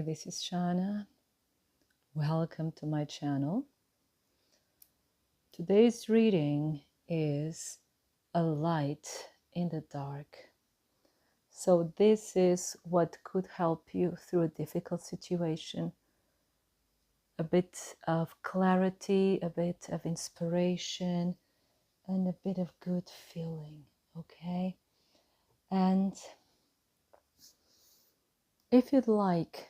this is Shannah. Welcome to my channel. Today's reading is a light in the dark. So this is what could help you through a difficult situation. A bit of clarity, a bit of inspiration, and a bit of good feeling, okay? And if you'd like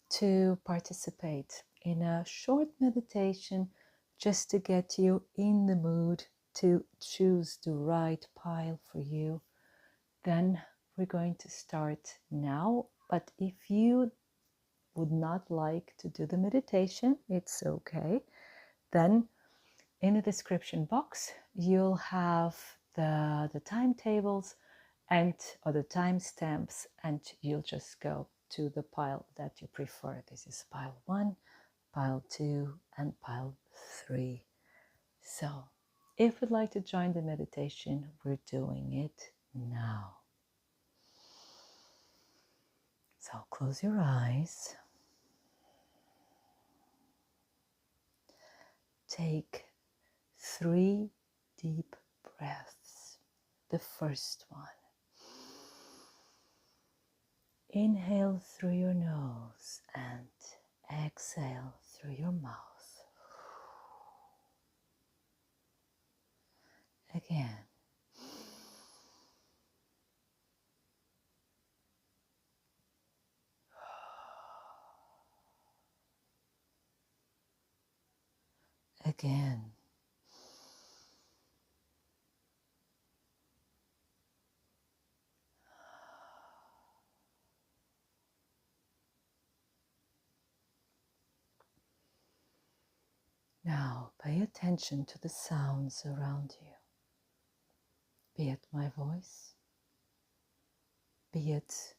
to participate in a short meditation just to get you in the mood to choose the right pile for you, then we're going to start now. But if you would not like to do the meditation, it's okay. Then in the description box, you'll have the timetables and other timestamps, and you'll just go to the pile that you prefer. This is pile 1, pile 2, and pile 3. So if you'd like to join the meditation, we're doing it now. So close your eyes. Take 3 deep breaths. The first one. Inhale through your nose and exhale through your mouth. Again. Again. Now pay attention to the sounds around you. Be it my voice, be it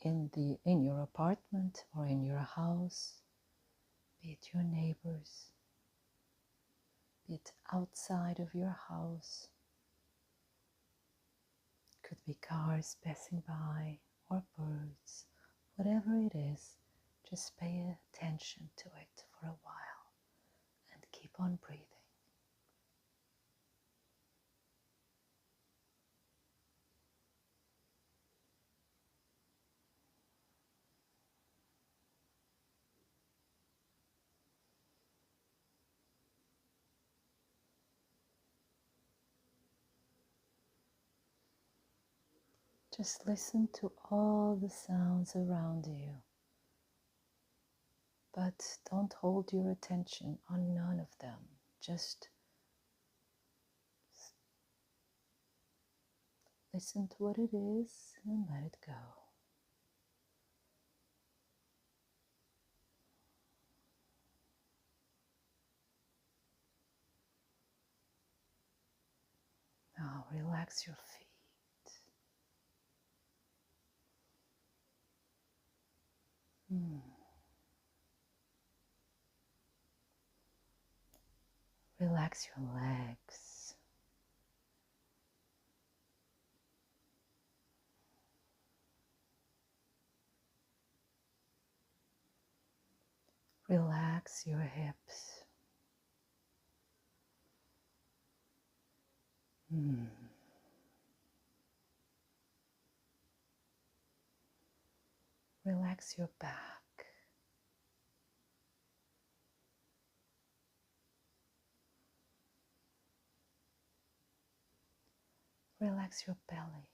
in your apartment or in your house, be it your neighbors, be it outside of your house. Could be cars passing by or birds, whatever it is, just pay attention to it for a while and keep on breathing. Just listen to all the sounds around you, but don't hold your attention on none of them. Just listen to what it is and let it go. Now relax your feet. Relax your legs. Relax your hips. Relax your back. Relax your belly.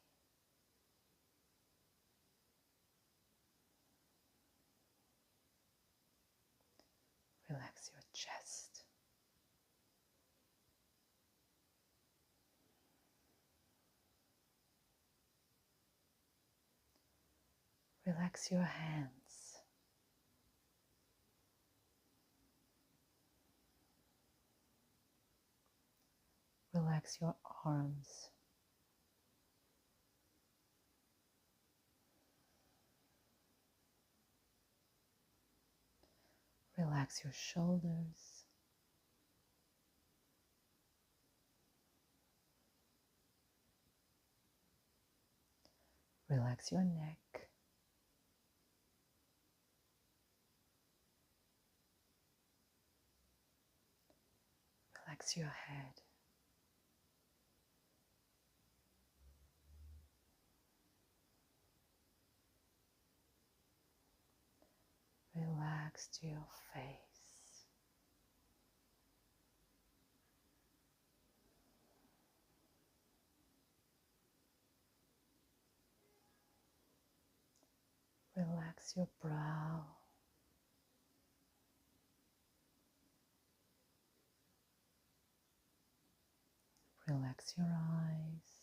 Relax your chest. Relax your hands. Relax your arms. Relax your shoulders. Relax your neck. Relax your head. Relax to your face. Relax your brow. Relax your eyes.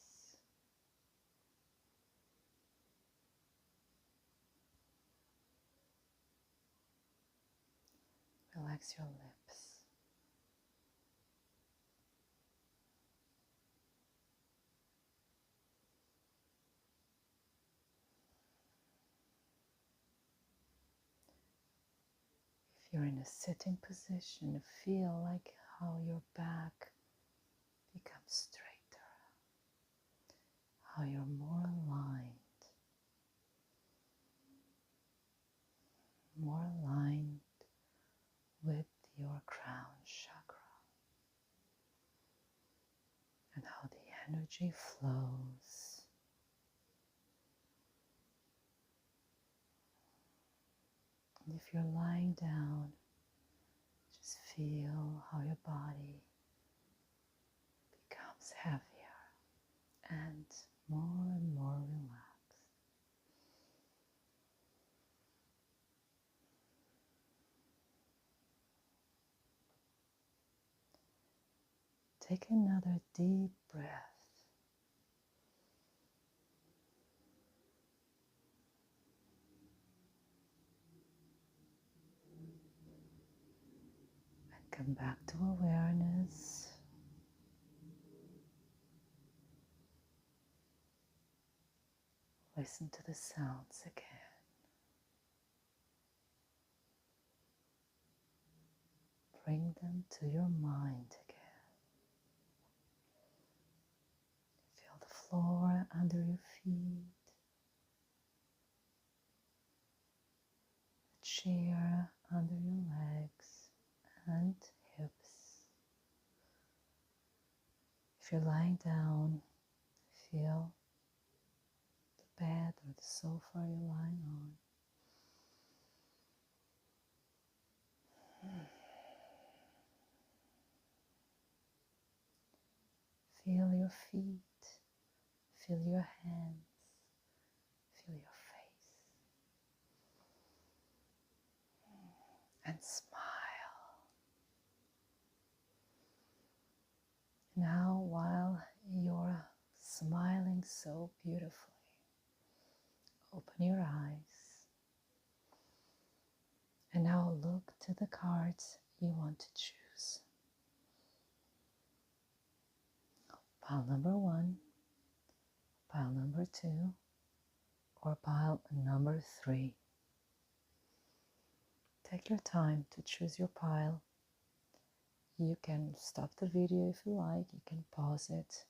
Relax your lips. If you're in a sitting position, feel like how your back becomes straighter, how you're more aligned with your crown chakra, and how the energy flows. And if you're lying down, just feel how your body becomes heavier and more relaxed. Take another deep breath. And come back to awareness. Listen to the sounds again. Bring them to your mind again. Feel the floor under your feet, the chair under your legs and hips. If you're lying down, feel the bed or the sofa you're lying on. Feel your feet, feel your hands, feel your face, and smile. Now, while you're smiling so beautifully, open your eyes and now look to the cards you want to choose. Pile number 1, pile number 2, or pile number 3. Take your time to choose your pile. You can stop the video if you like, you can pause it,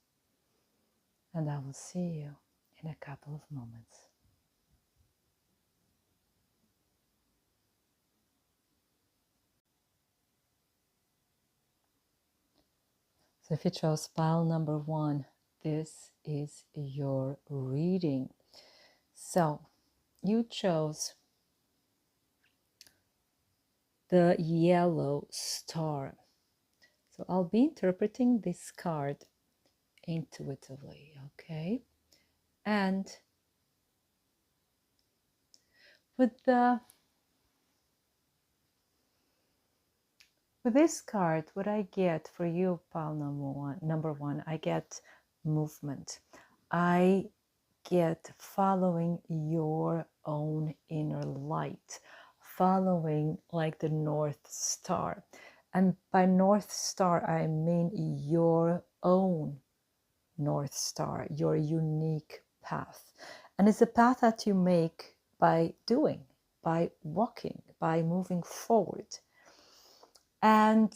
and I will see you in a couple of moments. So if you chose pile number 1, this is your reading. So you chose the yellow star. So I'll be interpreting this card intuitively, okay? And with this card, what I get for you, pile number one, I get movement. I get following your own inner light, following like the North Star. And by North Star, I mean your own North Star, your unique path. And it's a path that you make by doing, by walking, by moving forward. And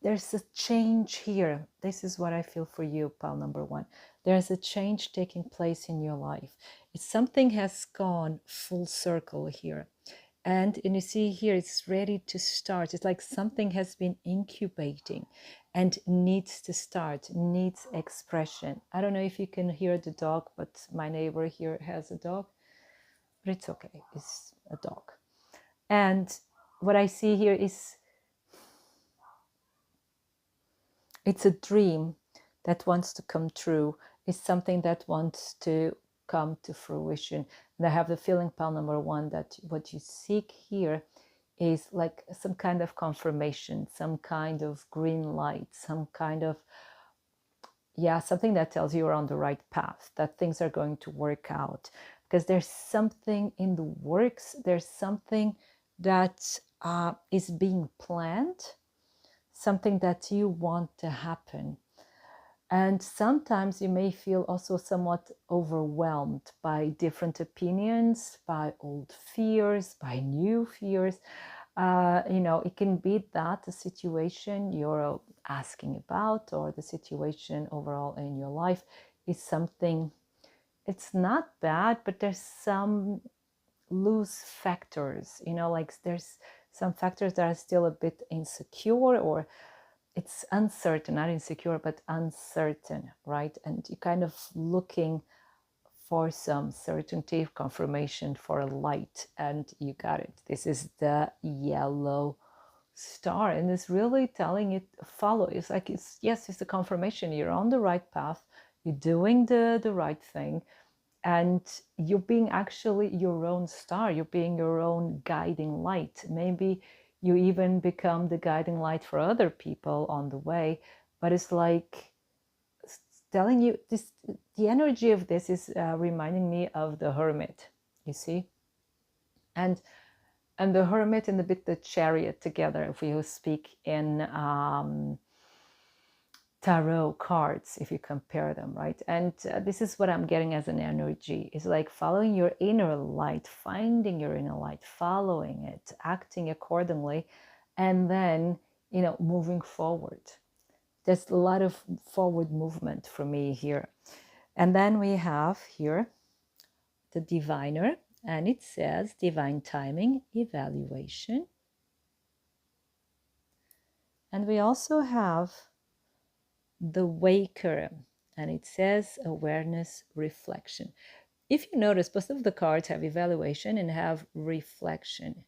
there's a change here. This is what I feel for you, pile number 1. There's a change taking place in your life. It's something has gone full circle here. And you see here, it's ready to start. It's like something has been incubating and needs to start, needs expression. I don't know if you can hear the dog, but my neighbor here has a dog, but it's okay. It's a dog. And what I see here is it's a dream that wants to come true. It's something that wants to come to fruition. And I have the feeling, pile number one, that what you seek here is like some kind of confirmation, some kind of green light, some kind of, yeah, something that tells you you're on the right path, that things are going to work out. Because there's something in the works, there's something that is being planned, something that you want to happen. And sometimes you may feel also somewhat overwhelmed by different opinions, by old fears, by new fears. It can be that the situation you're asking about or the situation overall in your life is something, it's not bad, but there's some loose factors, like there's some factors that are still a bit insecure, or it's uncertain, not insecure, but uncertain, right? And you're kind of looking for some certainty, confirmation, for a light, and you got it. This is the yellow star, and it's really telling you follow. It's like, it's a confirmation. You're on the right path. You're doing the right thing, and you're being actually your own star. You're being your own guiding light. Maybe you even become the guiding light for other people on the way. But it's like telling you this, the energy of this is reminding me of the hermit, you see, and the hermit and a bit the chariot together, if we speak in tarot cards, if you compare them, right? And this is what I'm getting as an energy. It's like following your inner light, finding your inner light, following it, acting accordingly, and then moving forward. There's a lot of forward movement for me here. And then we have here the diviner, and it says divine timing evaluation. And we also have the waker, and it says awareness reflection. If you notice, both of the cards have evaluation and have reflection.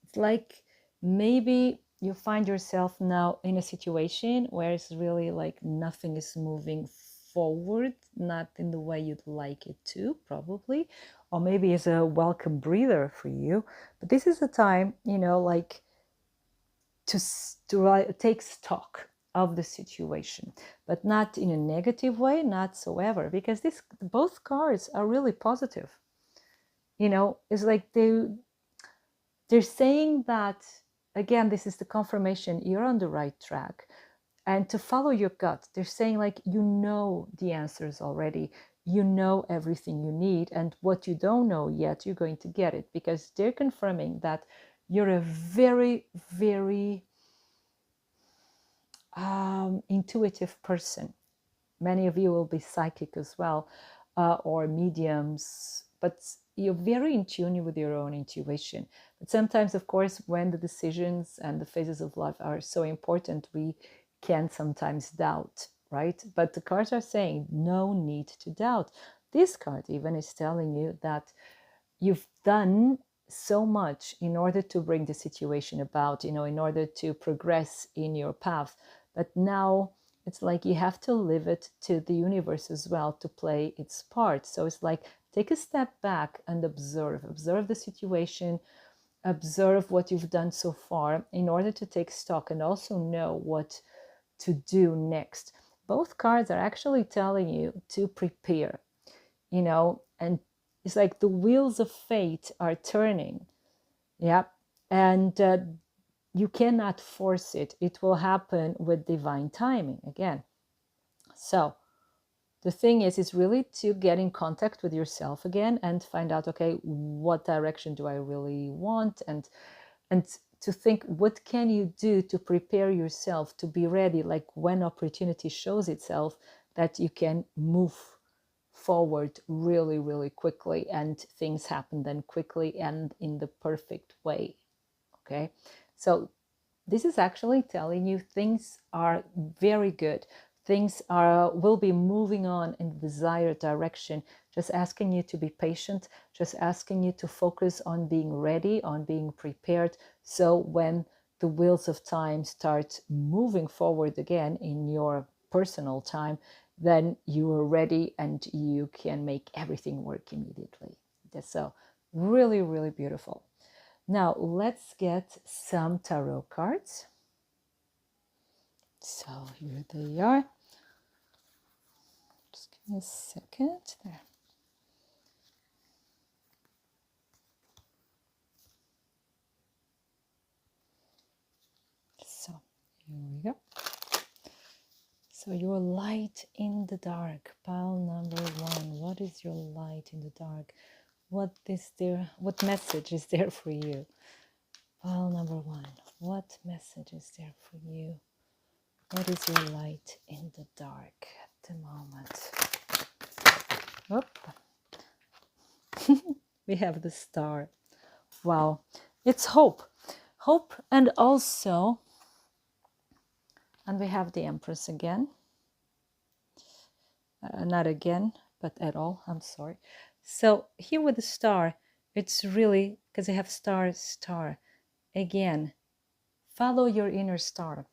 It's like maybe you find yourself now in a situation where it's really like nothing is moving forward, not in the way you'd like it to, probably, or maybe it's a welcome breather for you. But this is a time, like to take stock of the situation, but not in a negative way, not so ever, because both cards are really positive. It's like they're saying that, again, this is the confirmation you're on the right track, and to follow your gut. They're saying like, the answers already, everything you need, and what you don't know yet, you're going to get it, because they're confirming that you're a very, very intuitive person. Many of you will be psychic as well, or mediums, but you're very in tune with your own intuition. But sometimes, of course, when the decisions and the phases of life are so important, we can sometimes doubt, right? But the cards are saying no need to doubt. This card even is telling you that you've done so much in order to bring the situation about, in order to progress in your path. But now it's like you have to leave it to the universe as well to play its part. So it's like, take a step back and observe the situation, observe what you've done so far in order to take stock and also know what to do next. Both cards are actually telling you to prepare, and it's like the wheels of fate are turning. Yeah. And you cannot force it. It will happen with divine timing again. So the thing is really to get in contact with yourself again and find out, okay, what direction do I really want? And to think, what can you do to prepare yourself to be ready, like when opportunity shows itself, that you can move forward really, really quickly, and things happen then quickly and in the perfect way. Okay, so this is actually telling you things are very good. Things will be moving on in the desired direction. Just asking you to be patient, just asking you to focus on being ready, on being prepared. So when the wheels of time start moving forward again in your personal time, then you are ready and you can make everything work immediately. So really, really beautiful. Now let's get some tarot cards. So here they are. Just give me a second there. So here we go. So your light in the dark, pile number 1. What is your light in the dark? What is there? What message is there for you? Pile number 1. What message is there for you? What is your light in the dark at the moment? We have the star. Wow, it's hope. Hope, and also, and we have the Empress again. Not again, but at all, I'm sorry. So here with the star, it's really, because I have star, star. Again, follow your inner star.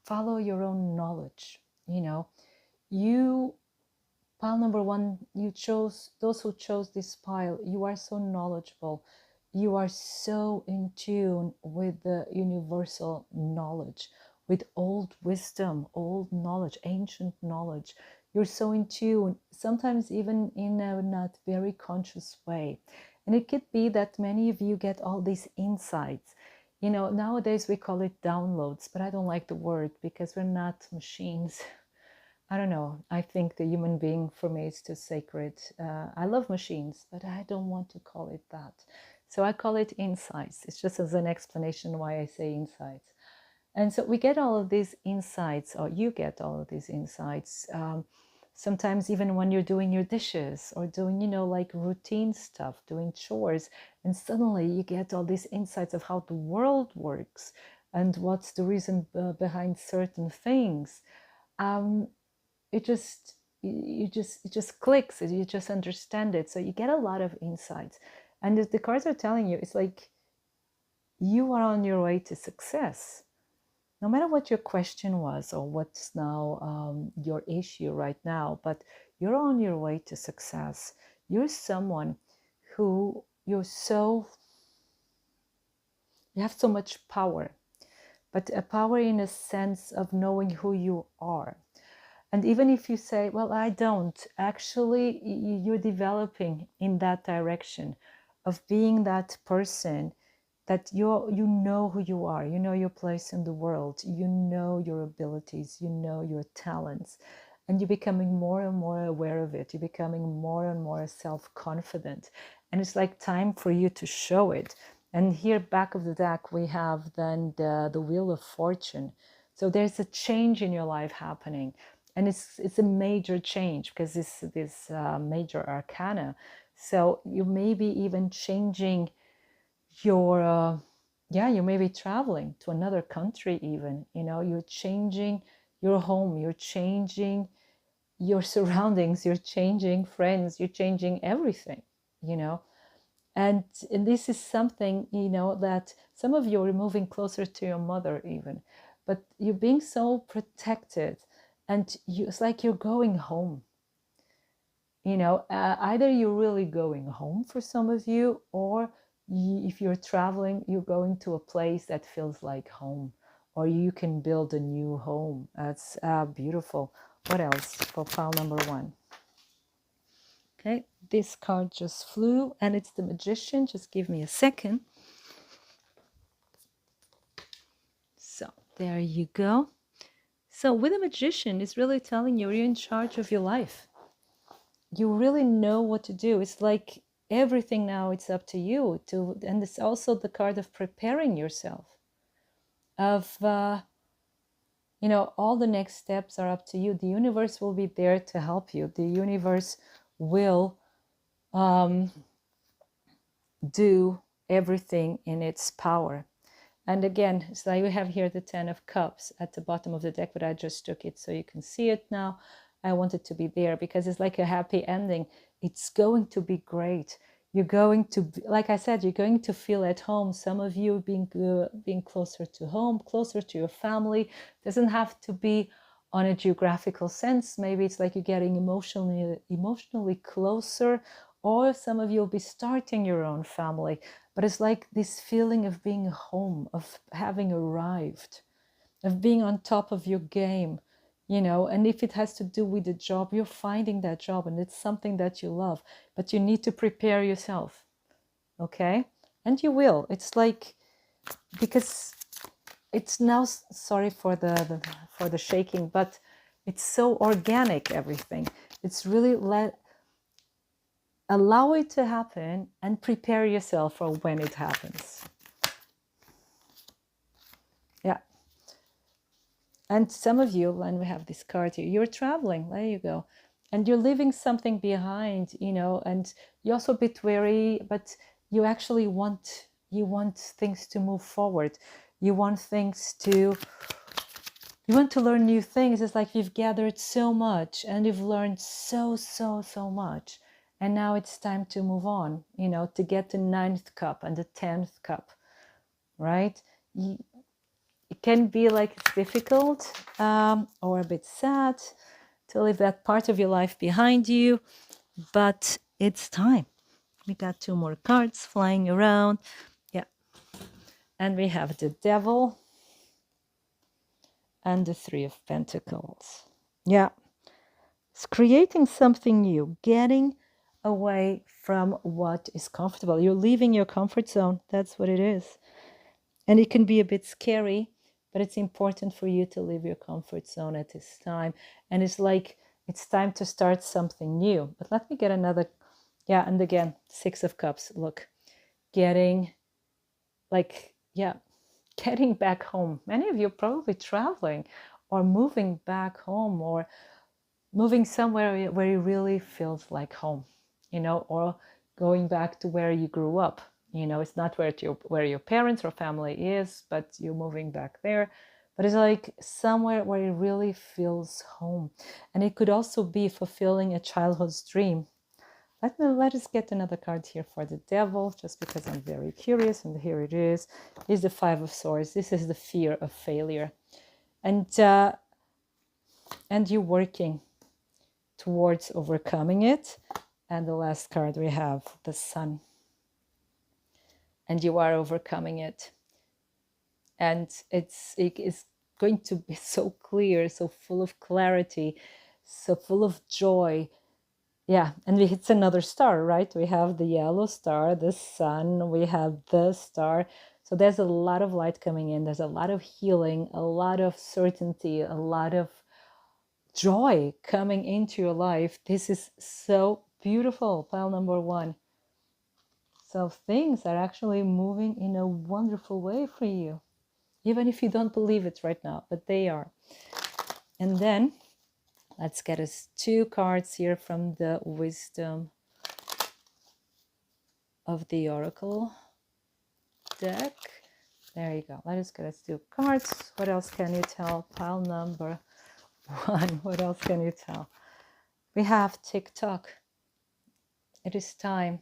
Follow your own knowledge. You know, you, pile number 1, you chose, those who chose this pile, you are so knowledgeable. You are so in tune with the universal knowledge, with old wisdom, old knowledge, ancient knowledge. You're so in tune, sometimes even in a not very conscious way. And it could be that many of you get all these insights. You know, nowadays we call it downloads, but I don't like the word because we're not machines. I don't know. I think the human being for me is too sacred. I love machines, but I don't want to call it that. So I call it insights. It's just as an explanation why I say insights. And so we get all of these insights, or you get all of these insights. Sometimes even when you're doing your dishes or doing, you know, like routine stuff, doing chores, and suddenly you get all these insights of how the world works and what's the reason behind certain things. It just clicks, you just understand it, so you get a lot of insights. And the cards are telling you, it's like you are on your way to success, no matter what your question was or what's now your issue right now, but you're on your way to success. You're someone who you have so much power, but a power in a sense of knowing who you are. And even if you say, well, I don't, actually, you're developing in that direction of being that person that you know who you are, you know your place in the world, you know your abilities, you know your talents, and you're becoming more and more aware of it. You're becoming more and more self-confident. And it's like time for you to show it. And here, back of the deck, we have then the Wheel of Fortune. So there's a change in your life happening. And it's a major change because this major arcana. So you may be even changing your, you may be traveling to another country even. You know, you're changing your home, you're changing your surroundings, you're changing friends, you're changing everything, you know. And this is something, you know, that some of you are moving closer to your mother even, but you're being so protected. And it's like you're going home, you know, either you're really going home for some of you, or if you're traveling, you're going to a place that feels like home, or you can build a new home. That's beautiful. What else for pile number 1? Okay, this card just flew and it's the Magician. Just give me a second. So there you go. So with a Magician, it's really telling you you're in charge of your life. You really know what to do. It's like everything now, it's up to you to, and it's also the card of preparing yourself, of you know, all the next steps are up to you. The universe will be there to help you. The universe will do everything in its power. And again, so you have here the 10 of Cups at the bottom of the deck, but I just took it so you can see it now. I want it to be there because it's like a happy ending. It's going to be great. You're going to, like I said, you're going to feel at home. Some of you being closer to home, closer to your family. Doesn't have to be on a geographical sense. Maybe it's like you're getting emotionally closer, or some of you will be starting your own family. But it's like this feeling of being home, of having arrived, of being on top of your game, you know. And if it has to do with the job, you're finding that job and it's something that you love, but you need to prepare yourself, okay? And you will. It's like, because it's now, sorry for the shaking, but it's so organic, everything. It's really allow it to happen and prepare yourself for when it happens. Yeah. And some of you, and we have this card here, you're traveling, there you go. And you're leaving something behind, you know, and you're also a bit wary, but you actually want things to move forward. You want to learn new things. It's like you've gathered so much and you've learned so much. And now it's time to move on, you know, to get the 9th cup and the 10th cup, right? It can be like it's difficult or a bit sad to leave that part of your life behind you, but it's time. We got 2 more cards flying around. Yeah. And we have the Devil and the 3 of Pentacles. Yeah. It's creating something new, getting away from what is comfortable. You're leaving your comfort zone. That's what it is. And it can be a bit scary, but it's important for you to leave your comfort zone at this time. And it's like, it's time to start something new. But let me get another. Yeah, and again, 6 of Cups. Look, getting back home. Many of you are probably traveling or moving back home, or moving somewhere where it really feels like home, you know, or going back to where you grew up. You know, it's not where your parents or family is, but you're moving back there. But it's like somewhere where it really feels home. And it could also be fulfilling a childhood's dream. Let us get another card here for the Devil, just because I'm very curious. And here it is the 5 of Swords. This is the fear of failure. And you're working towards overcoming it. And the last card we have, the Sun. And you are overcoming it. And it is going to be so clear, so full of clarity, so full of joy. Yeah, and it's another star, right? We have the yellow star, the Sun, we have the star. So there's a lot of light coming in. There's a lot of healing, a lot of certainty, a lot of joy coming into your life. This is so beautiful, pile number 1. So things are actually moving in a wonderful way for you, even if you don't believe it right now, but they are. And then let's get us 2 cards here from the Wisdom of the Oracle deck. There you go. Let us get us 2 cards. What else can you tell? Pile number 1. What else can you tell? We have TikTok. It is time.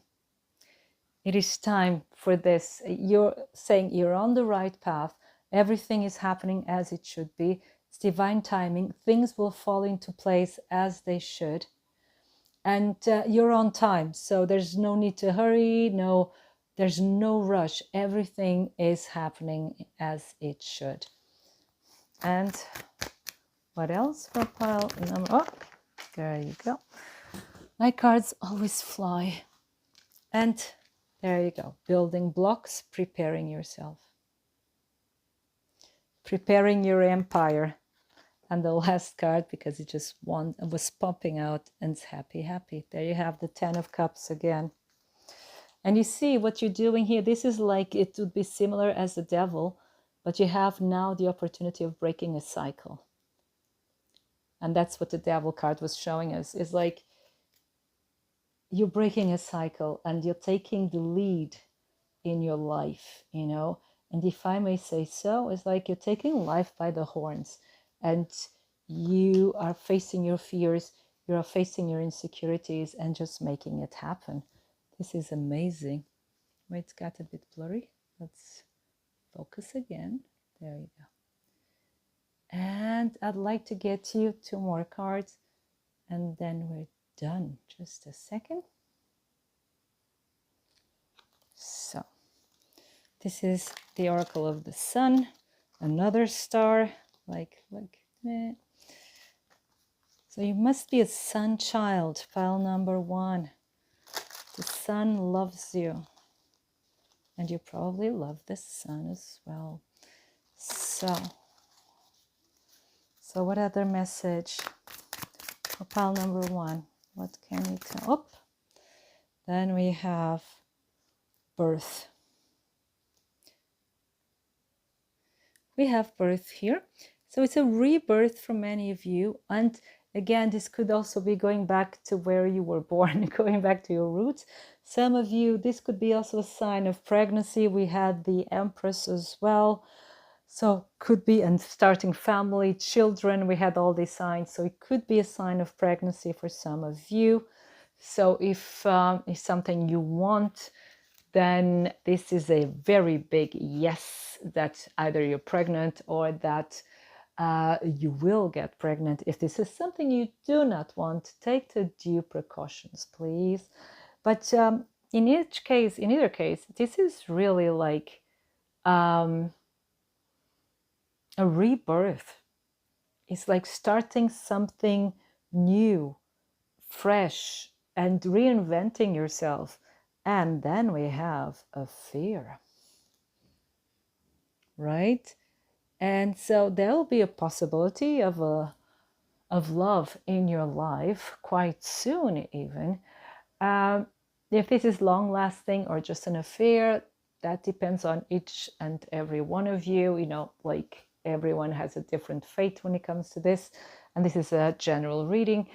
It is time for this. You're saying you're on the right path. Everything is happening as it should be. It's divine timing. Things will fall into place as they should. And you're on time. So there's no need to hurry. No, there's no rush. Everything is happening as it should. And what else for pile number? Oh, there you go. My cards always fly. And there you go. Building blocks, preparing yourself. Preparing your empire. And the last card, because it just was popping out, and it's happy, happy. There you have the 10 of Cups again. And you see what you're doing here. This is like, it would be similar as the Devil, but you have now the opportunity of breaking a cycle. And that's what the Devil card was showing us. Is like, you're breaking a cycle and you're taking the lead in your life, you know. And if I may say so, it's like you're taking life by the horns, and you are facing your fears, you are facing your insecurities, and just making it happen. This is amazing. Wait, it's got a bit blurry. Let's focus again. There you go. And I'd like to get you 2 more cards, and then we're done. Just a second. So this is the Oracle of the Sun, another star, like eh. So you must be a sun child, pile number 1. The sun loves you, and you probably love the sun as well. So what other message for pile number 1? What can you tell? Oh, then we have birth. We have birth here. So it's a rebirth for many of you. And again, this could also be going back to where you were born, going back to your roots. Some of you, this could be also a sign of pregnancy. We had the Empress as well. So could be, and starting family, children, we had all these signs. So it could be a sign of pregnancy for some of you. So if something you want, then this is a very big yes, that either you're pregnant or that you will get pregnant. If this is something you do not want, take the due precautions, please. But in either case, this is really like a rebirth. It's like starting something new, fresh, and reinventing yourself. And then we have a fear, right? And so there will be a possibility of love in your life quite soon, even. If this is long lasting or just an affair, that depends on each and every one of you. You know, like everyone has a different fate when it comes to this. And this is a general reading,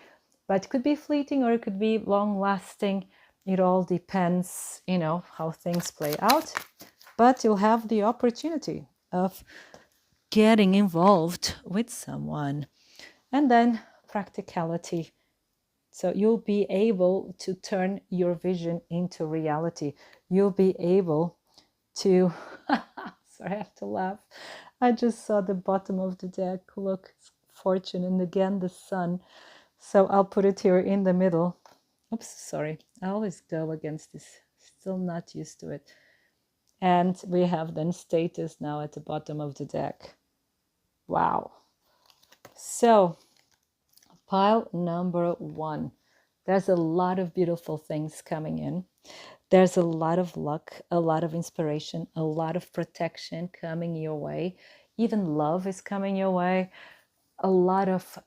but it could be fleeting or it could be long lasting. It all depends, you know, how things play out. But you'll have the opportunity of getting involved with someone. And then practicality. So you'll be able to turn your vision into reality. You'll be able to, sorry, I have to laugh. I just saw the bottom of the deck. Look, it's fortune, and again the sun. So I'll put it here in the middle. Oops, sorry. I always go against this. Still not used to it. And we have then status now at the bottom of the deck. Wow. So pile number 1. There's a lot of beautiful things coming in. There's a lot of luck, a lot of inspiration, a lot of protection coming your way. Even love is coming your way. A lot of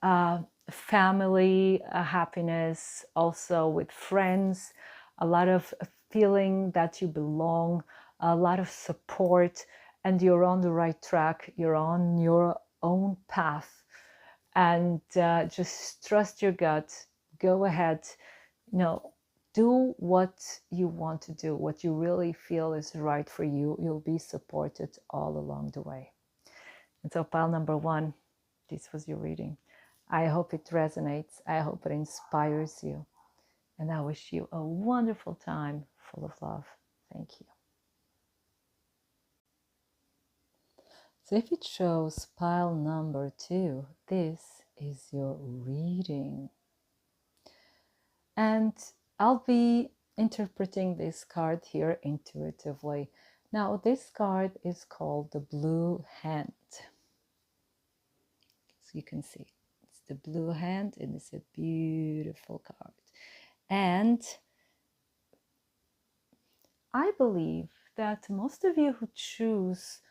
family happiness, also with friends, a lot of feeling that you belong, a lot of support, and you're on the right track. You're on your own path, and just trust your gut. Go ahead, you know, do what you want to do, what you really feel is right for you. You'll be supported all along the way. And so pile number 1, this was your reading. I hope it resonates. I hope it inspires you. And I wish you a wonderful time full of love. Thank you. So if it shows pile number 2, this is your reading. And I'll be interpreting this card here intuitively. Now, this card is called the Blue Hand. So you can see it's the blue hand, and it's a beautiful card. And I believe that most of you who choose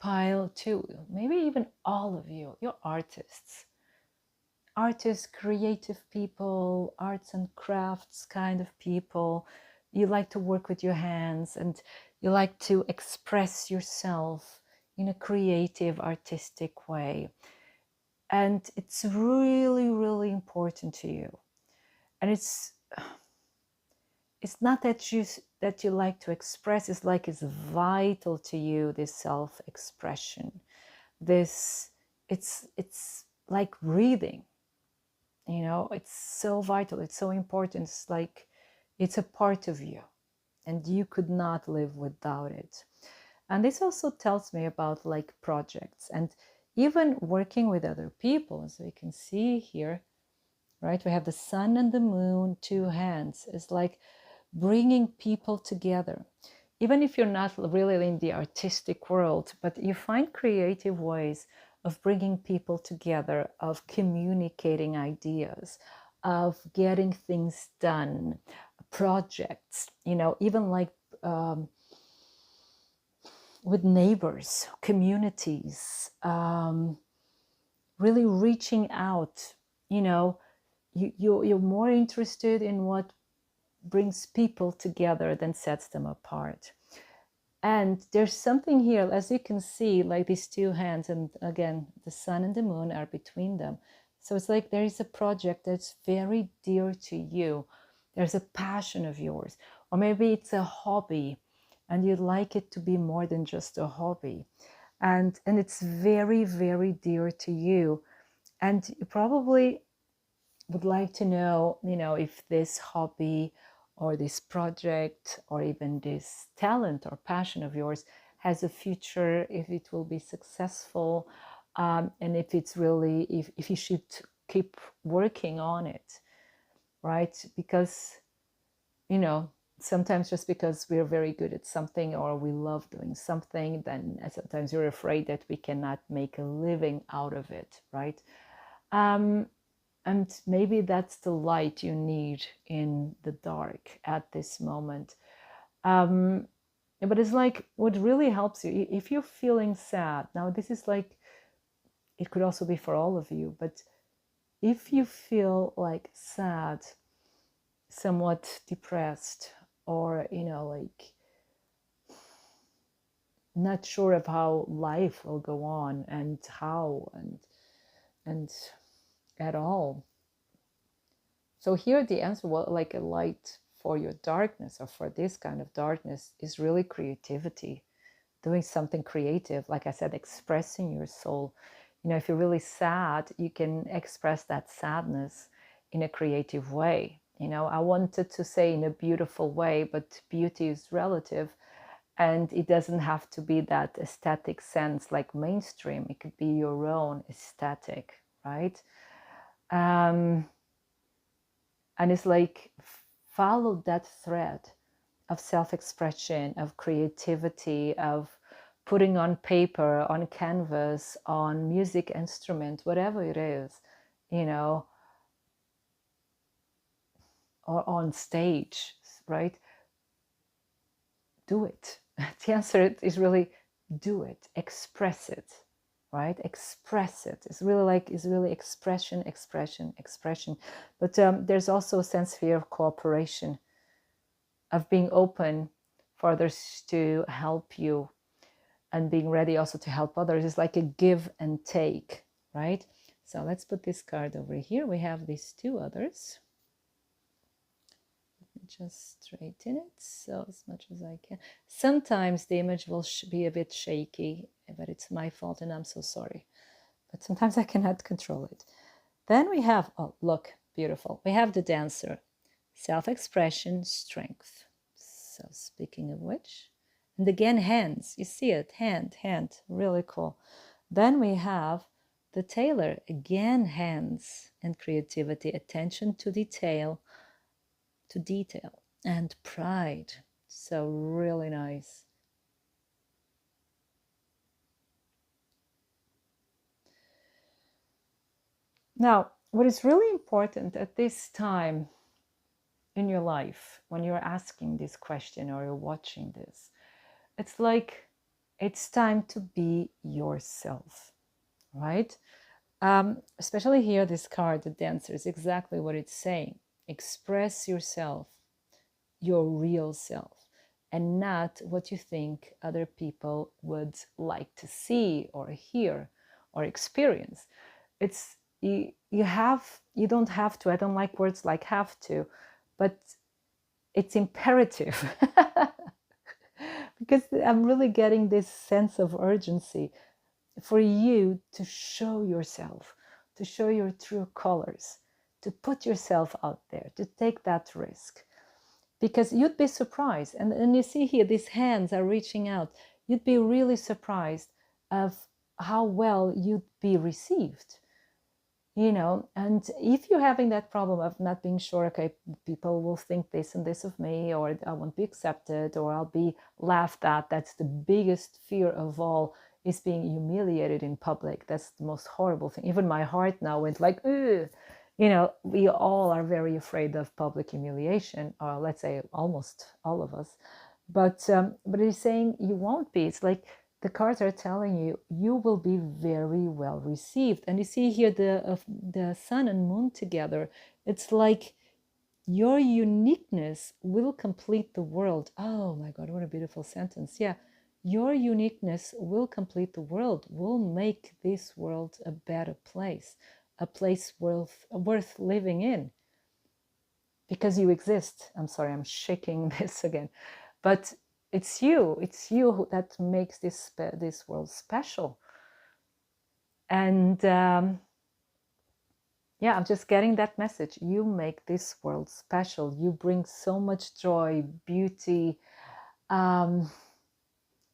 pile 2, maybe even all of you, you're artists, creative people, arts and crafts kind of people. You like to work with your hands, and you like to express yourself in a creative, artistic way. And it's really, really important to you. And it's it's not that you like to express, it's like it's vital to you, this self-expression. This, it's like breathing, you know, it's so vital, it's so important. It's like it's a part of you and you could not live without it. And this also tells me about like projects and even working with other people. As we can see here, right, we have the sun and the moon, two hands. It's like bringing people together. Even if you're not really in the artistic world, but you find creative ways of bringing people together, of communicating ideas, of getting things done, projects, you know, even like with neighbors, communities, really reaching out, you know, you're more interested in what brings people together than sets them apart. And there's something here, as you can see, like these two hands, and again, the sun and the moon are between them. So it's like there is a project that's very dear to you. There's a passion of yours, or maybe it's a hobby and you'd like it to be more than just a hobby. And it's very, very dear to you. And you probably would like to know, you know, if this hobby or this project or even this talent or passion of yours has a future, if it will be successful, and if it's really, if you should keep working on it, right? Because, you know, sometimes just because we're very good at something or we love doing something, then sometimes you're afraid that we cannot make a living out of it, right? And maybe that's the light you need in the dark at this moment. But it's like what really helps you, if you're feeling sad, now this is like, it could also be for all of you, but if you feel like sad, somewhat depressed, or, you know, like not sure of how life will go on and how and at all. So here the answer, well, like a light for your darkness or for this kind of darkness is really creativity, doing something creative. Like I said, expressing your soul. You know, if you're really sad, you can express that sadness in a creative way. You know, I wanted to say in a beautiful way, but beauty is relative. And it doesn't have to be that aesthetic sense like mainstream. It could be your own aesthetic, right? And it's like follow that thread of self-expression, of creativity, of putting on paper, on canvas, on music instrument, whatever it is, you know, or on stage, right? Do it. The answer is really do it, express it, right? Express it. It's really like, it's really expression, expression, expression. But there's also a sense here of cooperation, of being open for others to help you and being ready also to help others. Is like a give and take, right? So let's put this card over here. We have these two others. Let me just straighten it so as much as I can. Sometimes the image will be a bit shaky, but it's my fault and I'm so sorry. But sometimes I cannot control it. Then we have, oh, look, beautiful. We have the dancer, self-expression, strength. So speaking of which, and again, hands, you see it, hand, really cool. Then we have the tailor, again, hands and creativity, attention to detail, and pride. So really nice. Now, what is really important at this time in your life, when you're asking this question or you're watching this, it's like, it's time to be yourself, right? Especially here, this card, the dancer, is exactly what it's saying. Express yourself, your real self, and not what you think other people would like to see or hear or experience. It's, you don't have to, I don't like words like have to, but it's imperative because I'm really getting this sense of urgency for you to show yourself, to show your true colors, to put yourself out there, to take that risk. Because you'd be surprised. And you see here, these hands are reaching out. You'd be really surprised of how well you'd be received. And if you're having that problem of not being sure, okay, people will think this and this of me, or I won't be accepted, or I'll be laughed at. That's the biggest fear of all, is being humiliated in public. That's the most horrible thing. Even my heart now went like, ugh. We all are very afraid of public humiliation, or let's say almost all of us. But he's saying you won't be. It's like the cards are telling you, you will be very well received. And you see here the sun and moon together. It's like your uniqueness will complete the world. Oh my God, what a beautiful sentence. Yeah, your uniqueness will complete the world, will make this world a better place, a place worth living in, because you exist. I'm sorry, I'm shaking this again, but it's you that makes this world special. And yeah, I'm just getting that message. You make this world special. You bring so much joy, beauty,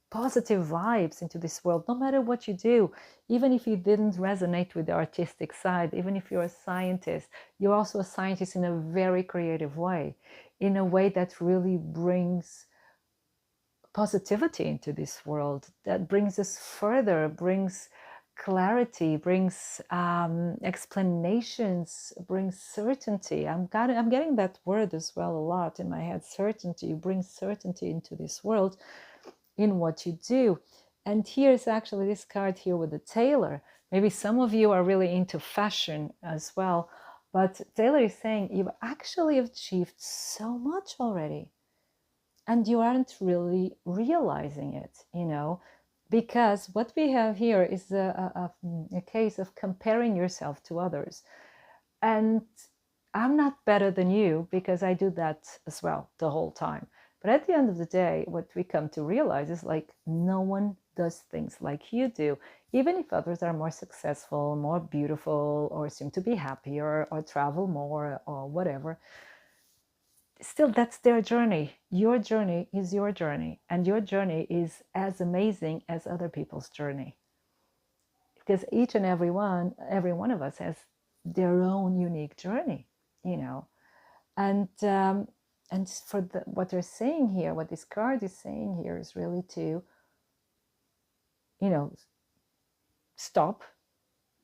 positive vibes into this world, no matter what you do. Even if you didn't resonate with the artistic side, even if you're a scientist, you're also a scientist in a very creative way, in a way that really brings positivity into this world, that brings us further, brings clarity, brings explanations, brings certainty. I'm getting that word as well a lot in my head. Certainty. You bring certainty into this world in what you do. And here's actually this card here with the tailor. Maybe some of you are really into fashion as well, but Taylor is saying you've actually achieved so much already, and you aren't really realizing it, because what we have here is a case of comparing yourself to others. And I'm not better than you, because I do that as well the whole time. But at the end of the day, what we come to realize is like no one does things like you do. Even if others are more successful, more beautiful, or seem to be happier, or travel more, or whatever, still that's their journey. Your journey is your journey, and your journey is as amazing as other people's journey, because each and every one of us has their own unique journey, and for what they're saying here, what this card is saying here, is really to stop,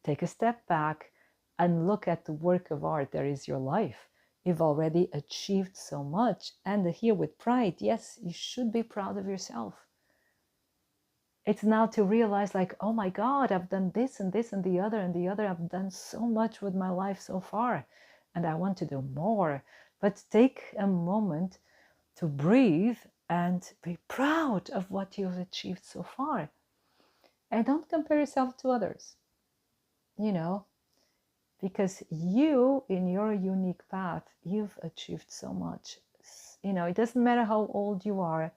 take a step back, and look at the work of art that is your life. You've already achieved so much. And here with pride, yes, you should be proud of yourself. It's now to realize like, oh my God, I've done this and this and the other and the other. I've done so much with my life so far, and I want to do more. But take a moment to breathe and be proud of what you've achieved so far. And don't compare yourself to others, because you, in your unique path, you've achieved so much. It doesn't matter how old you are.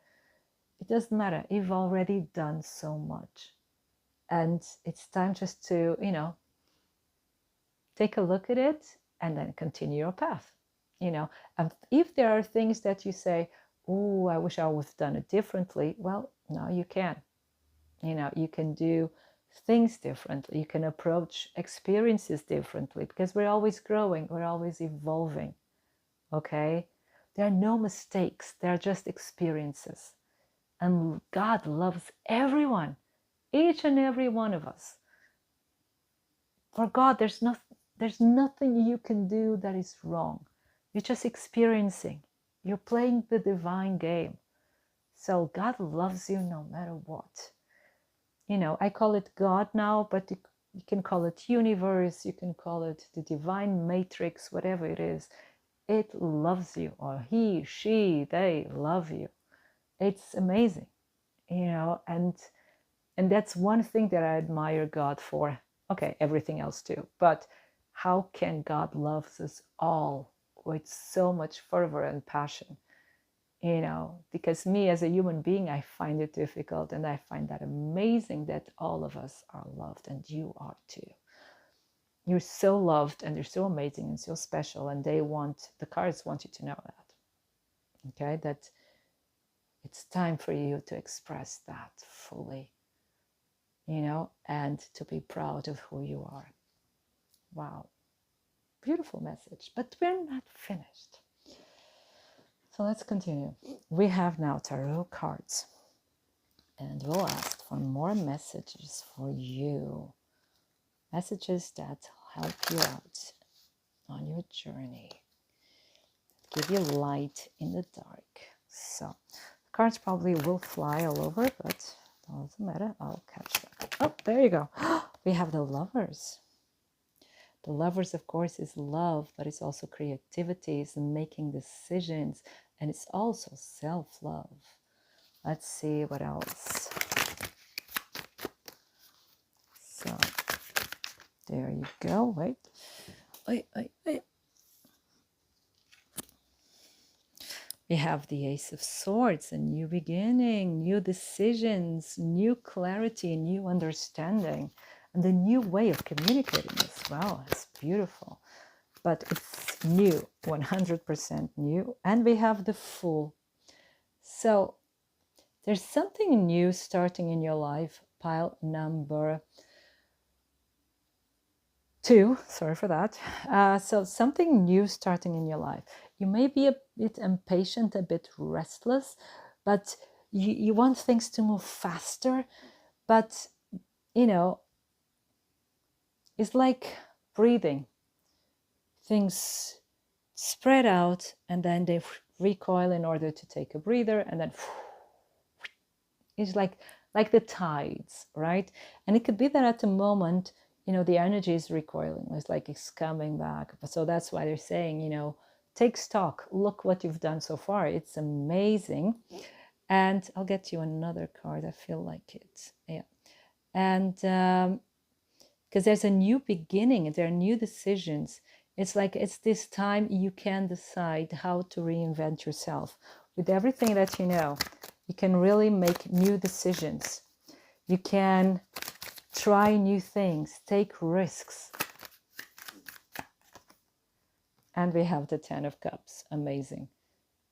It doesn't matter. You've already done so much. And it's time just to, take a look at it and then continue your path. And if there are things that you say, oh, I wish I would have done it differently, well, now you can. You can do things differently. You can approach experiences differently, because we're always growing, we're always evolving. Okay? There are no mistakes, there are just experiences. And God loves everyone, each and every one of us. For God, there's nothing you can do that is wrong. You're just experiencing. You're playing the divine game. So God loves you no matter what. I call it God now, but you can call it universe, you can call it the divine matrix, whatever it is. It loves you, or he, she, they love you. It's amazing, and that's one thing that I admire God for. Okay, everything else too, but how can God love us all with so much fervor and passion? you know, because me as a human being, I find it difficult, and I find that amazing that all of us are loved, and you are too. You're so loved, and you're so amazing and so special, and the cards want you to know that. Okay, that it's time for you to express that fully, you know, and to be proud of who you are. Wow, beautiful message, but we're not finished. So let's continue. We have now tarot cards, and we'll ask for more messages for you. Messages that help you out on your journey, give you light in the dark. So cards probably will fly all over, but doesn't matter. I'll catch them. Oh, there you go. We have the Lovers. The Lovers, of course, is love, but it's also creativity, it's making decisions, and it's also self-love. Let's see what else. So there you go. Wait. We have the Ace of Swords, a new beginning, new decisions, new clarity, new understanding, and a new way of communicating as well. It's beautiful, but it's new, 100% new. And we have the Fool. So there's something new starting in your life, pile number 2. Sorry for that. So something new starting in your life. You may be a bit impatient, a bit restless, but you want things to move faster. But, you know, it's like breathing. Things spread out and then they recoil in order to take a breather, and then it's like the tides, right? And it could be that at the moment, you know, the energy is recoiling. It's like it's coming back. So that's why they're saying, you know, take stock. Look what you've done so far. It's amazing. And I'll get you another card. I feel like it. Yeah. And because there's a new beginning, there are new decisions. It's like it's this time you can decide how to reinvent yourself. With everything that you know, you can really make new decisions. You can try new things, take risks. And we have the 10 of Cups. Amazing.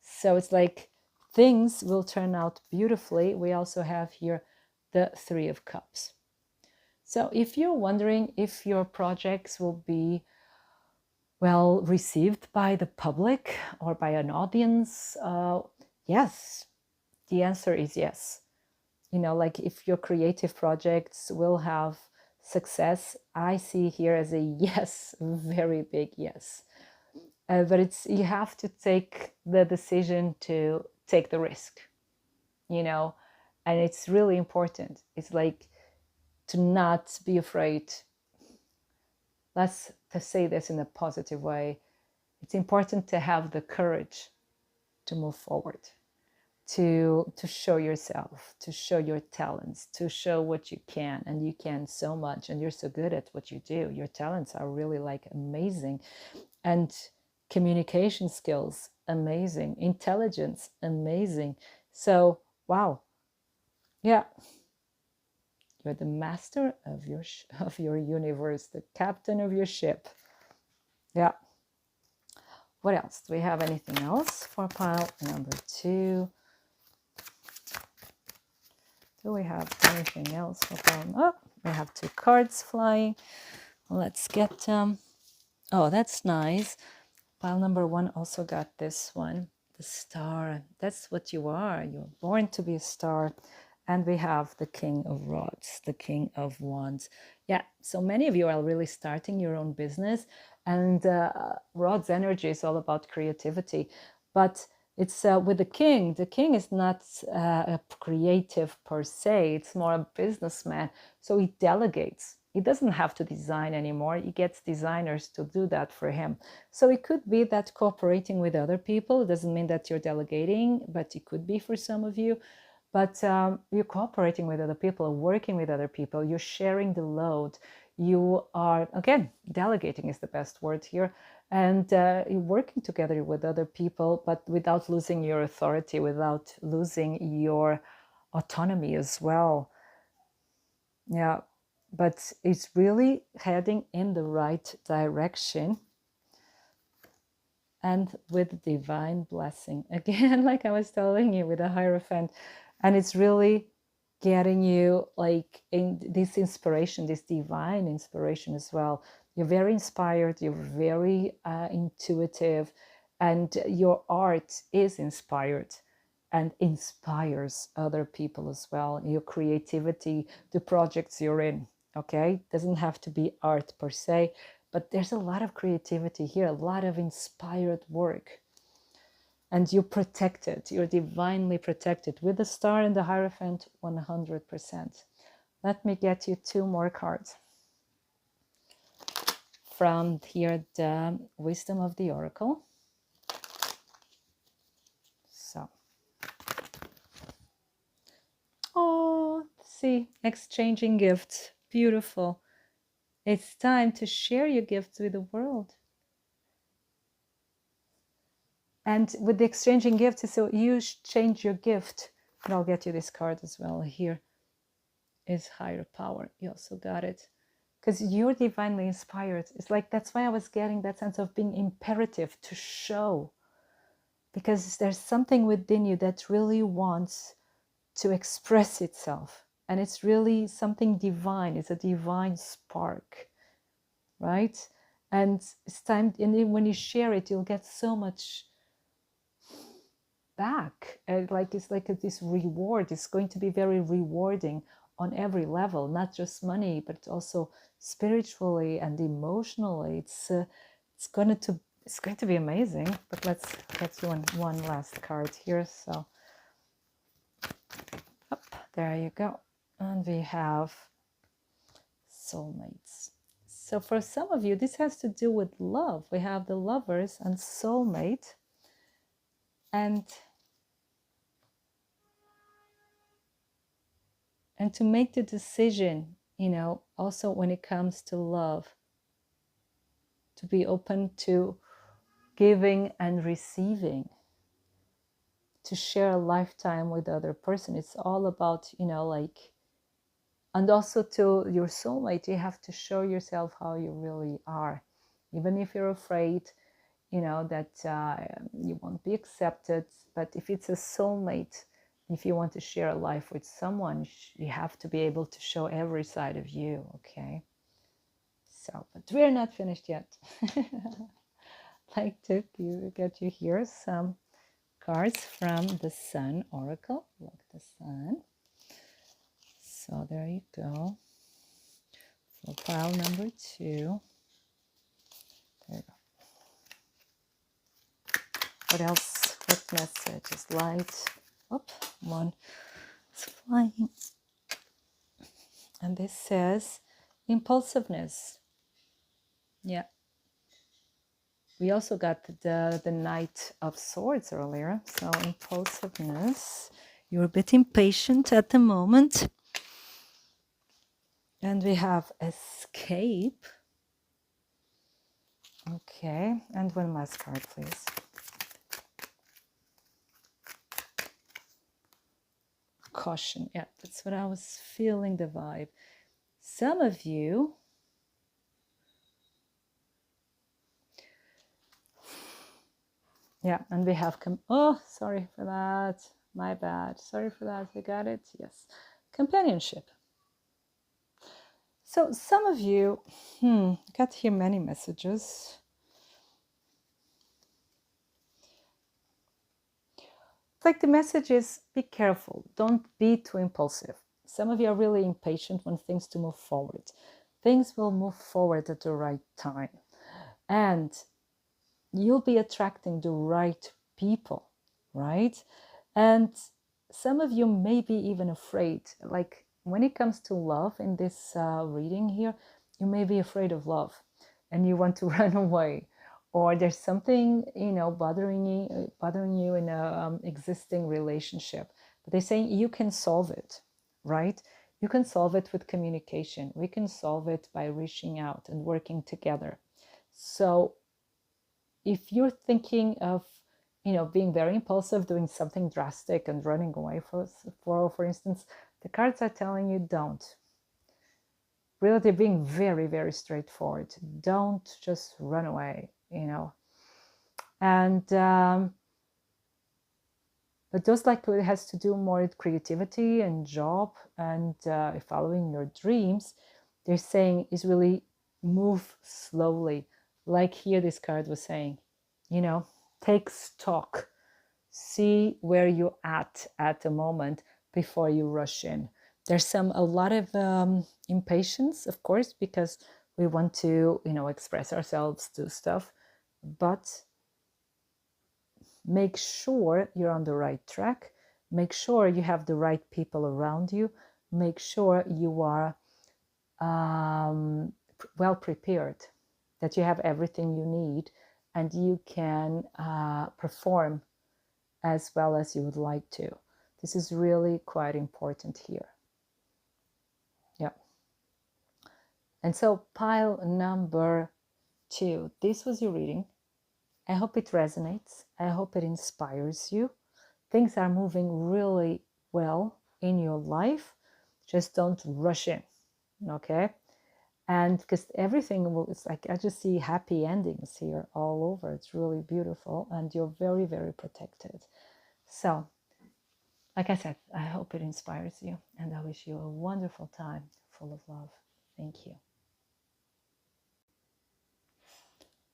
So it's like things will turn out beautifully. We also have here the 3 of Cups. So if you're wondering if your projects will be well received by the public or by an audience, yes, the answer is yes. You know, like if your creative projects will have success, I see here as a yes, very big yes. But it's, you have to take the decision to take the risk, you know, and it's really important. It's like to not be afraid. Let's to say this in a positive way. It's important to have the courage to move forward, to show yourself, to show your talents, to show what you can, and you can so much, and you're so good at what you do. Your talents are really like amazing, and communication skills amazing, intelligence amazing. So wow, yeah, you're the master of your universe, the captain of your ship. Yeah. What else? Do we have anything else for pile number 2? Do we have anything else for pile? Oh, we have 2 cards flying. Let's get them. Oh, that's nice. Pile number 1 also got this one, the Star. That's what you are. You're born to be a star. And we have the King of Rods, the King of Wands. Yeah, so many of you are really starting your own business. And Rod's energy is all about creativity. But it's with the King. The King is not a creative per se. It's more a businessman. So he delegates. He doesn't have to design anymore. He gets designers to do that for him. So it could be that cooperating with other people, it doesn't mean that you're delegating, but it could be for some of you. But you're cooperating with other people, working with other people, you're sharing the load. You are, again, delegating is the best word here. and working together with other people, but without losing your authority, without losing your autonomy as well. Yeah, but it's really heading in the right direction and with divine blessing. Again, like I was telling you with a Hierophant, and it's really getting you like in this inspiration, this divine inspiration as well. You're very inspired, you're very intuitive, and your art is inspired and inspires other people as well. Your creativity, the projects you're in, okay? Doesn't have to be art per se, but there's a lot of creativity here, a lot of inspired work. And you're protected, you're divinely protected with the star and the Hierophant 100%. Let me get you 2 more cards. From here, the Wisdom of the Oracle. So, oh, see, exchanging gifts, beautiful. It's time to share your gifts with the world. And with the exchanging gifts, so you change your gift. And I'll get you this card as well. Here is higher power. You also got it. Because you're divinely inspired. It's like, that's why I was getting that sense of being imperative to show. Because there's something within you that really wants to express itself. And it's really something divine. It's a divine spark, right? And it's time, and then when you share it, you'll get so much back. Like it's like this reward. It's going to be very rewarding on every level, not just money, but also spiritually and emotionally. It's going to be amazing. But let's get you one last card here. So, up there you go, and we have soulmates. So for some of you, this has to do with love. We have the Lovers and soulmate, and to make the decision, you know, also when it comes to love, to be open to giving and receiving, to share a lifetime with the other person. It's all about, you know, like, and also to your soulmate, you have to show yourself how you really are, even if you're afraid, you know, that you won't be accepted. But if it's a soulmate, if you want to share a life with someone, you have to be able to show every side of you, okay? So, but we're not finished yet. Like to get you here some cards from the Sun Oracle. Look, the Sun. So there you go. For pile number 2. There you go. What else? What messages? Light. Oop, one is flying. And this says impulsiveness. Yeah. We also got the Knight of Swords earlier. So impulsiveness. You're a bit impatient at the moment. And we have escape. Okay. And one last card, please. Caution. Yeah, that's what I was feeling, the vibe. Some of you, yeah, and we have oh, sorry for that, my bad, sorry for that. We got it. Yes, companionship. So some of you got here many messages. It's like the message is, be careful, don't be too impulsive. Some of you are really impatient when things to move forward. Things will move forward at the right time, and you'll be attracting the right people, right? And some of you may be even afraid, like when it comes to love in this reading here, you may be afraid of love and you want to run away, or there's something, you know, bothering you in a existing relationship, but they're saying you can solve it, right? You can solve it with communication. We can solve it by reaching out and working together. So if you're thinking of, being very impulsive, doing something drastic and running away for instance, the cards are telling you don't. Really, they're being very, very straightforward. Don't just run away, And but just like it has to do more with creativity and job and following your dreams, they're saying is really move slowly. Like here, this card was saying, take stock, see where you're at the moment before you rush in. There's a lot of impatience, of course, because we want to, express ourselves, do stuff, but make sure you're on the right track. Make sure you have the right people around you. Make sure you are well prepared, that you have everything you need, and you can perform as well as you would like to. This is really quite important here. Yeah. And so pile number 2, this was your reading. I hope it resonates. I hope it inspires you. Things are moving really well in your life. Just don't rush in, okay? And because everything it's like, I just see happy endings here all over. It's really beautiful, and you're very, very protected. So, like I said, I hope it inspires you, and I wish you a wonderful time full of love. Thank you.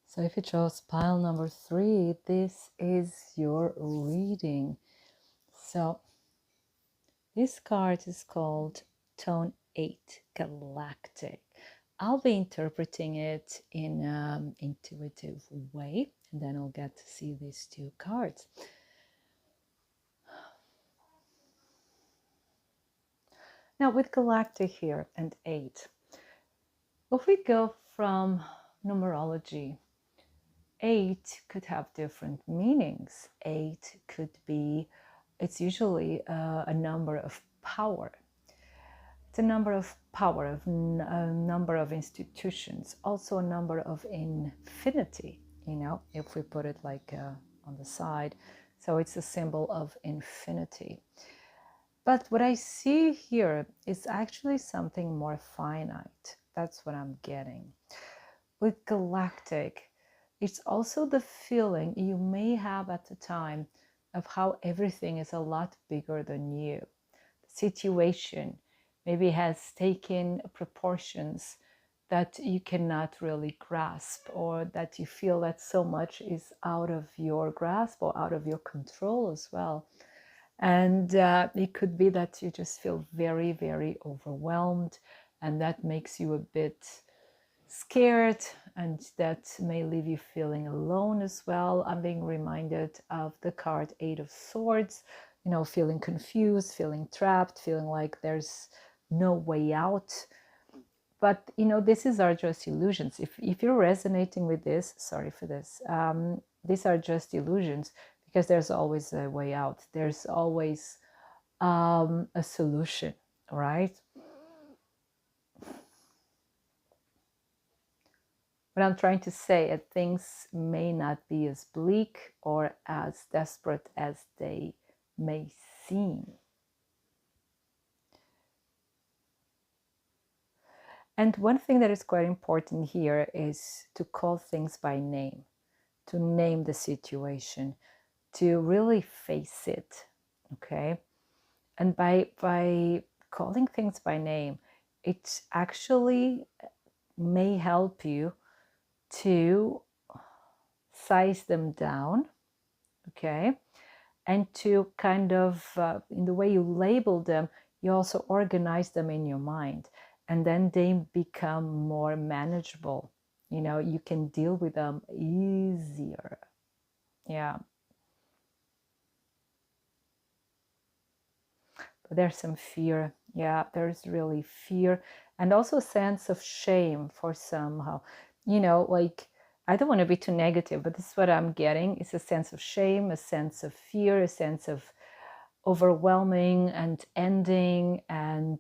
So if you chose pile number 3, this is your reading. So this card is called Tone 8, Galactic. I'll be interpreting it in an intuitive way, and then I'll get to see these 2 cards. Now with Galactic here and 8, if we go from numerology, 8 could have different meanings. 8 could be, it's usually a number of power. It's a number of power, a number of institutions, also a number of infinity, if we put it like on the side. So it's a symbol of infinity. But what I see here is actually something more finite. That's what I'm getting. With galactic, it's also the feeling you may have at the time of how everything is a lot bigger than you. The situation maybe has taken proportions that you cannot really grasp, or that you feel that so much is out of your grasp or out of your control as well. And it could be that you just feel very, very overwhelmed, and that makes you a bit scared, and that may leave you feeling alone as well. I'm being reminded of the card 8 of Swords, feeling confused, feeling trapped, feeling like there's no way out. But these are just illusions. If you're resonating with this, sorry for this, these are just illusions, because there's always a way out. There's always a solution, right? What I'm trying to say is things may not be as bleak or as desperate as they may seem. And one thing that is quite important here is to call things by name, to name the situation, to really face it, okay? And by calling things by name, it actually may help you to size them down, okay? And to kind of, in the way you label them, you also organize them in your mind, and then they become more manageable. You can deal with them easier. Yeah. But there's some fear. Yeah, there's really fear, and also a sense of shame for somehow. Like, I don't want to be too negative, but this is what I'm getting. It's a sense of shame, a sense of fear, a sense of overwhelming and ending, and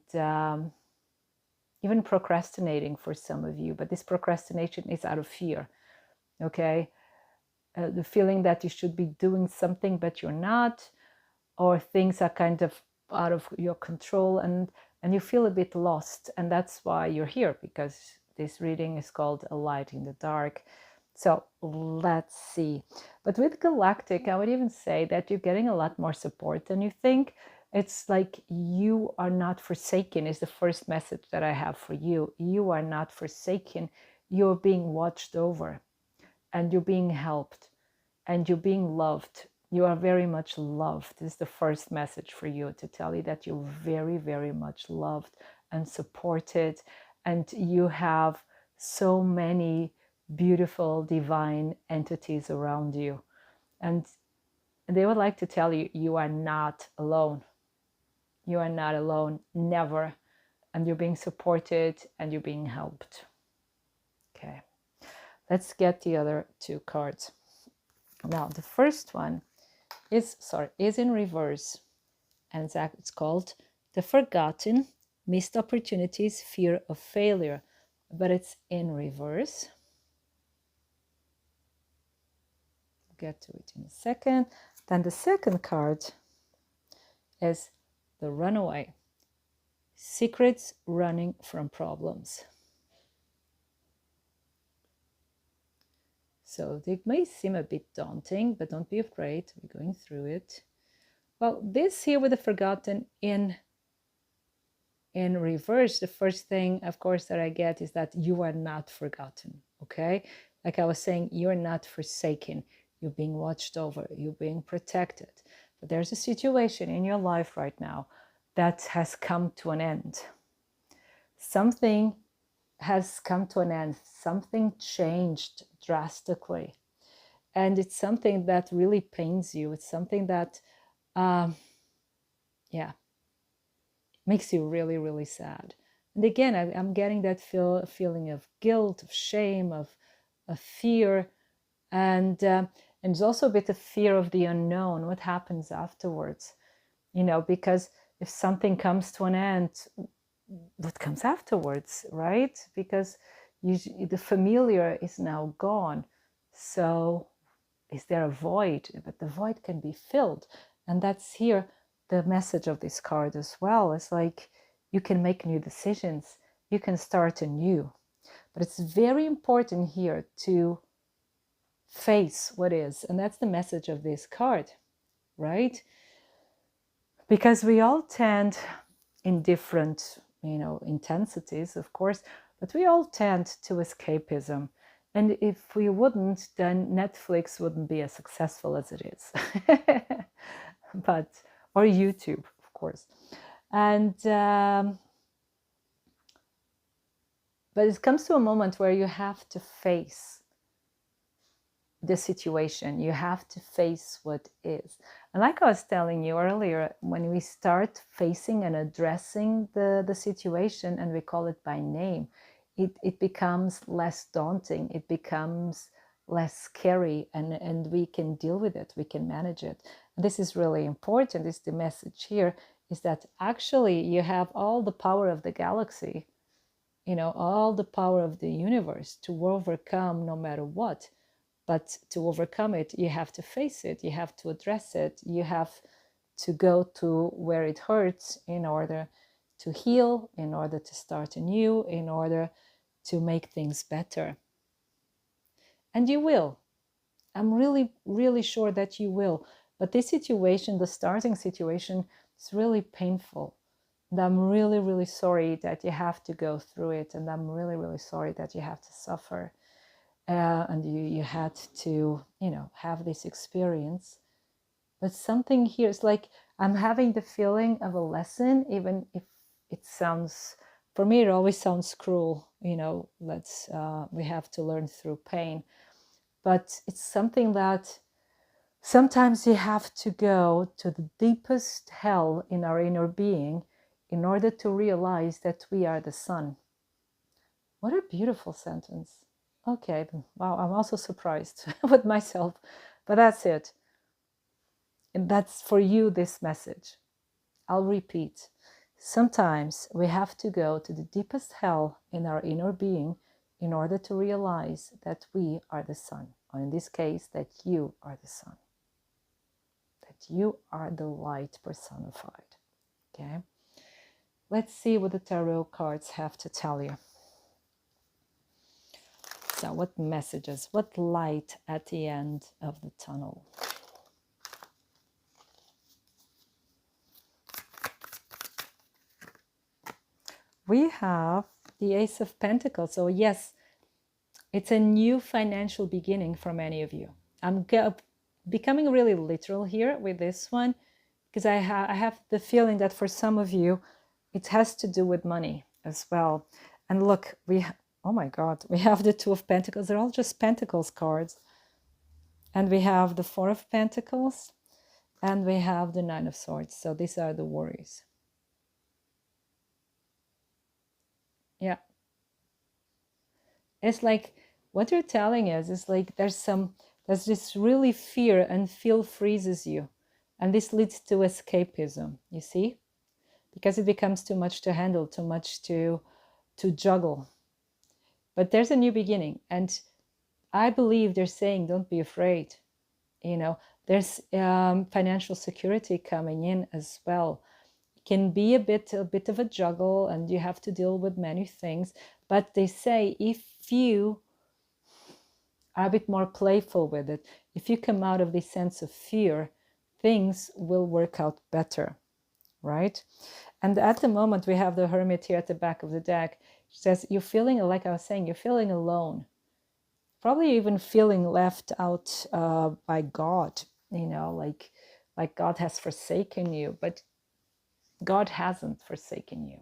even procrastinating for some of you. But this procrastination is out of fear, okay? the feeling that you should be doing something but you're not, or things are kind of out of your control, and you feel a bit lost. And that's why you're here, because this reading is called A Light in the Dark. So let's see. But with Galactic, I would even say that you're getting a lot more support than you think. It's like you are not forsaken is the first message that I have for you. You are not forsaken. You're being watched over, and you're being helped, and you're being loved. You are very much loved. This is the first message for you, to tell you that you're very, very much loved and supported, and you have so many beautiful divine entities around you. And they would like to tell you, you are not alone. You are not alone, never. And you're being supported and you're being helped. Okay, let's get the other two cards. Now, the first one is in reverse, and it's called The Forgotten, Missed Opportunities, Fear of Failure, but it's in reverse. Get to it in a second. Then the second card is The Runaway, Secrets Running from Problems. So it may seem a bit daunting, but don't be afraid. We're going through it. Well, this here with the Forgotten in reverse, the first thing, of course, that I get is that you are not forgotten, okay? Like I was saying, you're not forsaken. You're being watched over. You're being protected. But there's a situation in your life right now that has come to an end. Something has come to an end. Something changed drastically. And it's something that really pains you. It's something that, makes you really, really sad. And again, I'm getting that feeling of guilt, of shame, of fear. And there's also a bit of fear of the unknown, what happens afterwards. Because if something comes to an end, what comes afterwards, right? Because the familiar is now gone. So is there a void? But the void can be filled. And that's here the message of this card as well. It's like you can make new decisions. You can start anew. But it's very important here to face what is. And that's the message of this card, right? Because we all tend, in different, intensities, of course, but we all tend to escapism. And if we wouldn't, then Netflix wouldn't be as successful as it is. Or YouTube, of course. And but it comes to a moment where you have to face the situation. You have to face what is. And like I was telling you earlier, when we start facing and addressing the situation, and we call it by name, it becomes less daunting. It becomes less scary, and we can deal with it. We can manage it. And this is really important. Is the message here is that actually you have all the power of the galaxy, all the power of the universe to overcome no matter what. But to overcome it, you have to face it. You have to address it. You have to go to where it hurts in order to heal, in order to start anew, in order to make things better. And you will. I'm really, really sure that you will. But this situation, the starting situation, is really painful. And I'm really, really sorry that you have to go through it. And I'm really, really sorry that you have to suffer. And you had to, have this experience. But something here is like, I'm having the feeling of a lesson, even if it sounds, for me, it always sounds cruel. We have to learn through pain. But it's something that sometimes you have to go to the deepest hell in our inner being in order to realize that we are the sun. What a beautiful sentence. Okay, wow, I'm also surprised with myself, but that's it. And that's for you, this message. I'll repeat. Sometimes we have to go to the deepest hell in our inner being in order to realize that we are the sun. or in this case, that you are the sun, that you are the light personified. Okay, let's see what the tarot cards have to tell you. So what messages, what light at the end of the tunnel? We have the Ace of Pentacles. So yes, it's a new financial beginning for many of you. I'm becoming really literal here with this one, because I have the feeling that for some of you, it has to do with money as well. And look, oh my God, we have the Two of Pentacles. They're all just Pentacles cards. And we have the Four of Pentacles, and we have the Nine of Swords. So these are the worries. Yeah. It's like what they're telling us is like there's this really fear, and fear freezes you. And this leads to escapism, you see? Because it becomes too much to handle, too much to juggle. But there's a new beginning. And I believe they're saying, don't be afraid. You know, there's financial security coming in as well. It can be a bit of a juggle, and you have to deal with many things. But they say if you are a bit more playful with it, if you come out of this sense of fear, things will work out better, right? And at the moment, we have the Hermit here at the back of the deck. She says, you're feeling, like I was saying, you're feeling alone. Probably even feeling left out by God, you know, like God has forsaken you, but God hasn't forsaken you.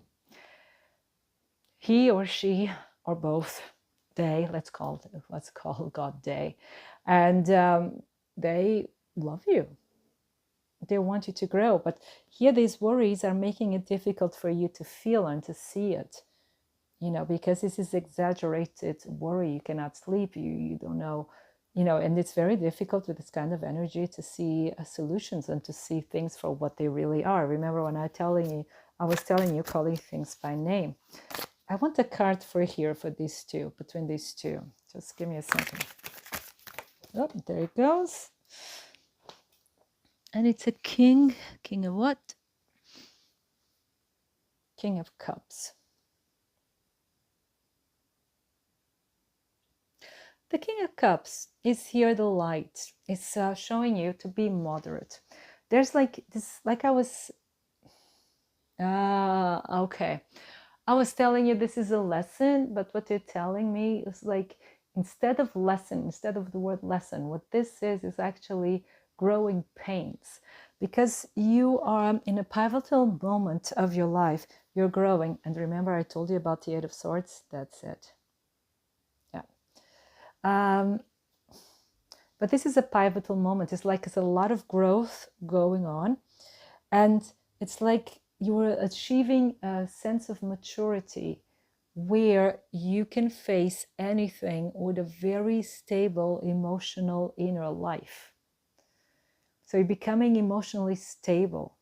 He or she or both, they, let's call God they, and they love you. They want you to grow, but here these worries are making it difficult for you to feel and to see it. You know, because this is exaggerated worry. You cannot sleep. You don't know, you know, and it's very difficult with this kind of energy to see solutions and to see things for what they really are. Remember when I was telling you, calling things by name. I want a card for here for these two, between these two. Just give me a second. Oh, there it goes. And it's a king. King of what? King of Cups. The King of Cups is here, the light. It's showing you to be moderate. There's like this, like I was, okay. I was telling you this is a lesson, but what you're telling me is like, instead of lesson, instead of the word lesson, what this is actually growing pains. Because you are in a pivotal moment of your life, you're growing. And remember, I told you about the Eight of Swords? That's it. But this is a pivotal moment. It's like it's a lot of growth going on. And it's like you're achieving a sense of maturity where you can face anything with a very stable emotional inner life. So you're becoming emotionally stable.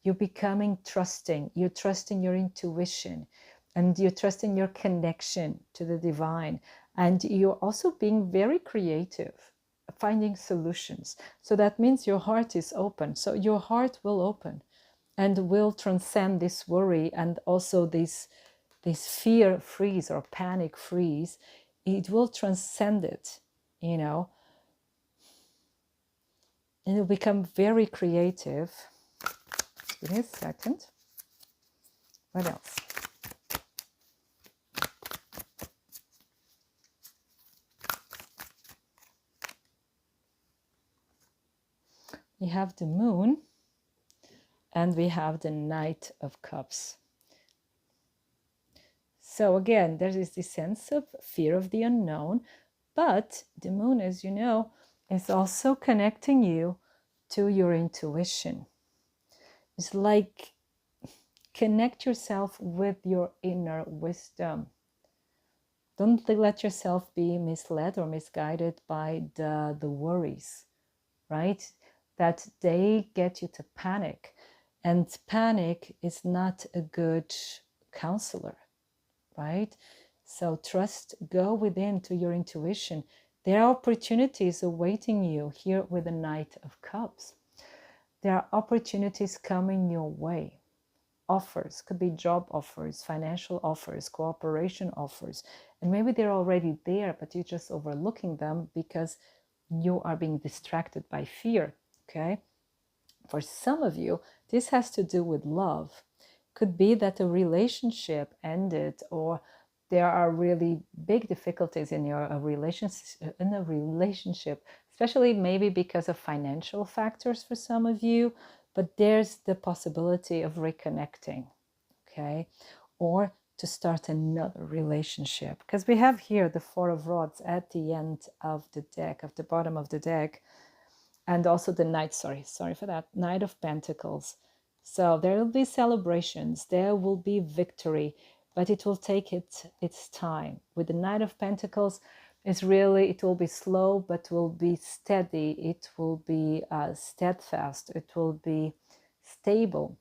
You're becoming trusting. You're trusting your intuition. And you're trusting your connection to the divine. And you're also being very creative, finding solutions. So that means your heart is open. So your heart will open and will transcend this worry and also this fear freeze or panic freeze. It will transcend it, you know. And it'll become very creative. Give me a second. What else? We have the Moon, and we have the Knight of Cups. So again, there is this sense of fear of the unknown, but the Moon, as you know, is also connecting you to your intuition. It's like connect yourself with your inner wisdom. Don't let yourself be misled or misguided by the worries, right? That they get you to panic. And panic is not a good counselor, right? So trust, go within to your intuition, There are opportunities awaiting you here with the Knight of Cups. There are opportunities coming your way. Offers, could be job offers, financial offers, cooperation offers. And maybe they're already there, but you're just overlooking them because you are being distracted by fear, okay? For some of you, this has to do with love. Could be that a relationship ended, or there are really big difficulties in your relationship, especially maybe because of financial factors for some of you, but there's the possibility of reconnecting, okay? Or to start another relationship, because we have here the Four of Rods at the end of the deck, at the bottom of the deck, and also the Knight, sorry for that, Knight of Pentacles. So there will be celebrations, there will be victory, but it will take its time. With the Knight of Pentacles, it's really, it will be slow, but will be steady. It will be steadfast. It will be stable.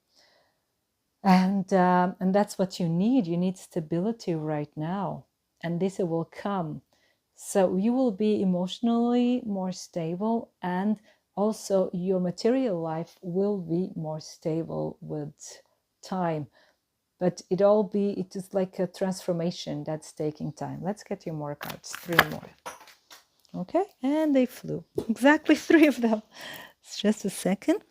And that's what you need. You need stability right now. And this will come. So you will be emotionally more stable, and also your material life will be more stable with time. But it is like a transformation that's taking time. Let's get you more cards, 3 more. Okay, and they flew. Exactly 3 of them. It's just a second.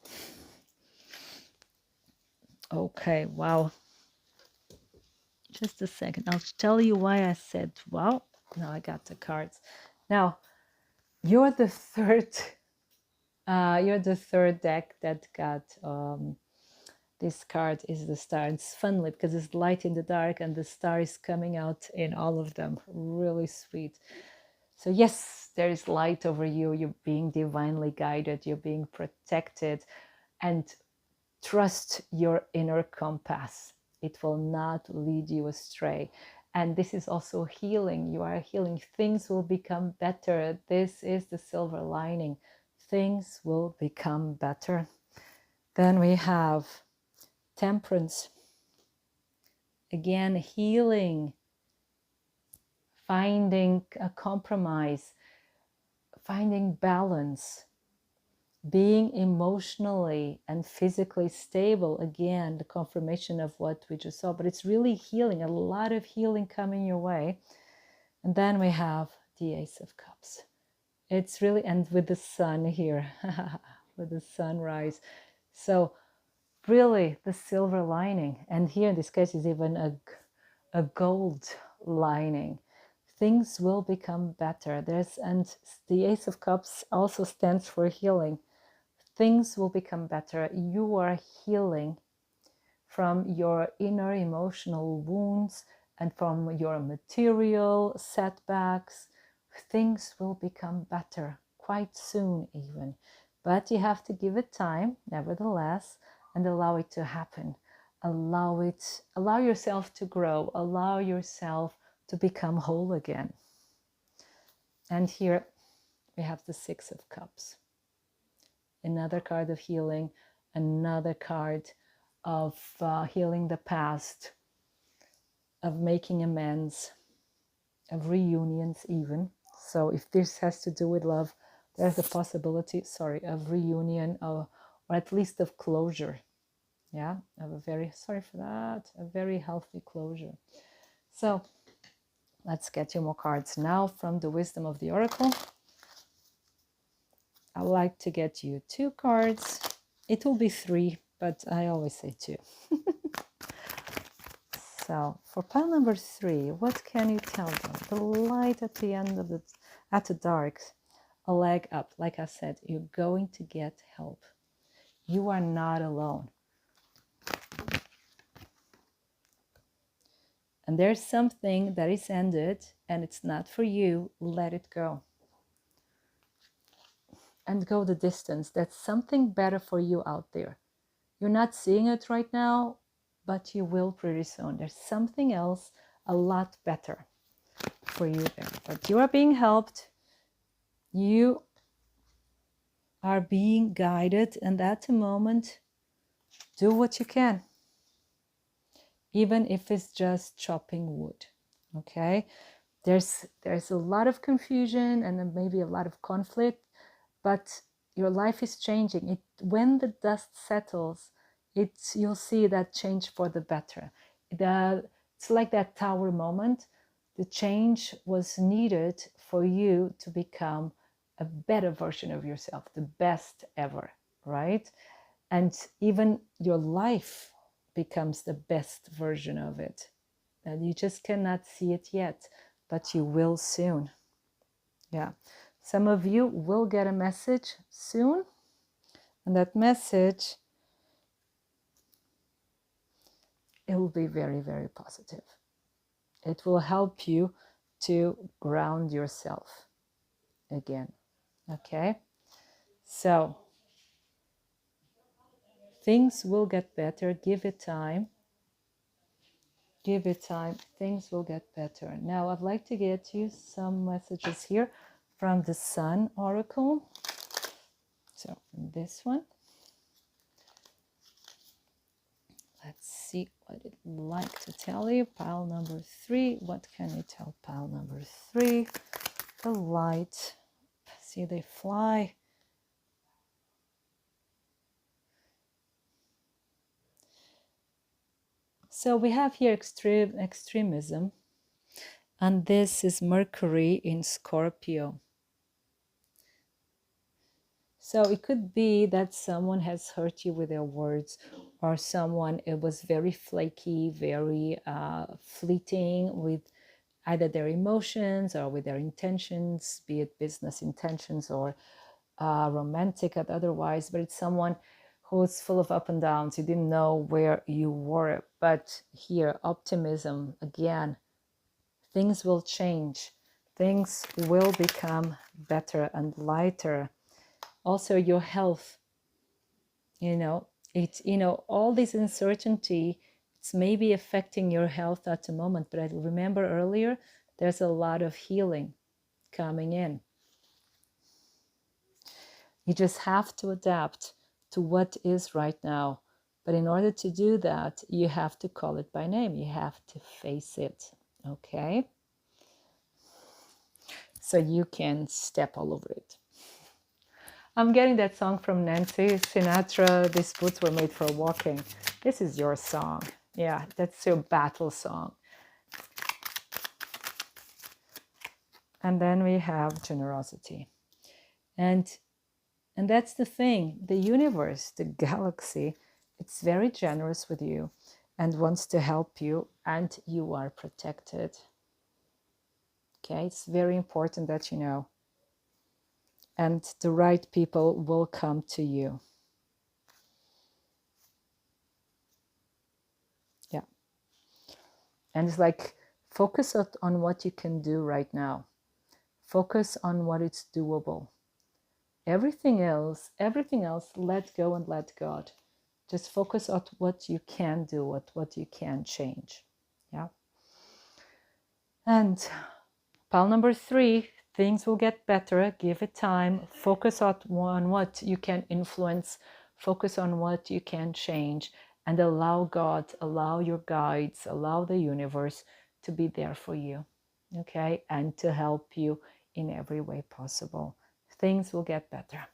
Okay, wow. Just a second. I'll tell you why I said wow. Now I got the cards. Now, you're the third deck that got this card is the star. It's funny because it's light in the dark and the star is coming out in all of them. Really sweet. So yes, there is light over you. You're being divinely guided. You're being protected. And trust your inner compass. It will not lead you astray. And this is also healing. You are healing. Things will become better. This is the silver lining. Things will become better. Then we have Temperance. Again, healing, finding a compromise, finding balance, being emotionally and physically stable. Again, the confirmation of what we just saw, but it's really healing, a lot of healing coming your way. And then we have the Ace of Cups. It's really, and with the sun here, with the sunrise. So really the silver lining, and here in this case is even a gold lining. Things will become better. And the Ace of Cups also stands for healing. Things will become better. You are healing from your inner emotional wounds and from your material setbacks. Things will become better quite soon even. But you have to give it time, nevertheless, and allow it to happen. Allow yourself to grow. Allow yourself to become whole again. And here we have the Six of Cups. Another card of healing, another card of healing the past, of making amends, of reunions even. So if this has to do with love, there's a possibility, of reunion, or at least of closure. Yeah, of a very healthy closure. So let's get you more cards now from the Wisdom of the Oracle. I like to get you 2 cards. It will be 3, but I always say 2. So for pile number 3, what can you tell them? The light at the end of at the dark, a leg up. Like I said, you're going to get help. You are not alone. And there's something that is ended and it's not for you. Let it go. And go the distance. That's something better for you out there. You're not seeing it right now, but you will pretty soon. There's something else a lot better for you there. But you are being helped. You are being guided, and at the moment, do what you can. Even if it's just chopping wood, okay? There's a lot of confusion and then maybe a lot of conflict, but your life is changing. When the dust settles, you'll see that change for the better. It's like that tower moment. The change was needed for you to become a better version of yourself, the best ever, right? And even your life becomes the best version of it. And you just cannot see it yet, but you will soon. Yeah. Some of you will get a message soon, and that message, it will be very, very positive. It will help you to ground yourself again. Okay? So, things will get better. Give it time. Give it time. Things will get better. Now, I'd like to get you some messages here from the Sun Oracle. So, this one. Let's see what it would like to tell you. Pile number 3. What can you tell pile number 3? The light. See, they fly. So we have here extremism. And this is Mercury in Scorpio. So it could be that someone has hurt you with their words, or someone, it was very flaky, very fleeting with either their emotions or with their intentions, be it business intentions or romantic or otherwise, but it's someone who's full of up and downs. You didn't know where you were. But here, optimism, again, things will change. Things will become better and lighter. Also, your health, all this uncertainty, it's maybe affecting your health at the moment, but I remember earlier, there's a lot of healing coming in. You just have to adapt to what is right now. But in order to do that, you have to call it by name. You have to face it, okay? So you can step all over it. I'm getting that song from Nancy Sinatra, These Boots Were Made for Walking. This is your song. Yeah, that's your battle song. And then we have generosity. And that's the thing. The universe, the galaxy, it's very generous with you and wants to help you, and you are protected. Okay, it's very important that you know. And the right people will come to you. Yeah. And it's like, focus on what you can do right now. Focus on what is doable. Everything else, let go and let God. Just focus on what you can do, what you can change. Yeah. And pile number 3, things will get better. Give it time. Focus on what you can influence. Focus on what you can change. And allow God, allow your guides, allow the universe to be there for you. Okay? And to help you in every way possible. Things will get better.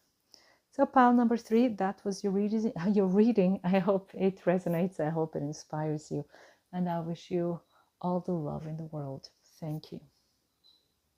So pile number 3, that was your reading. I hope it resonates. I hope it inspires you. And I wish you all the love in the world. Thank you.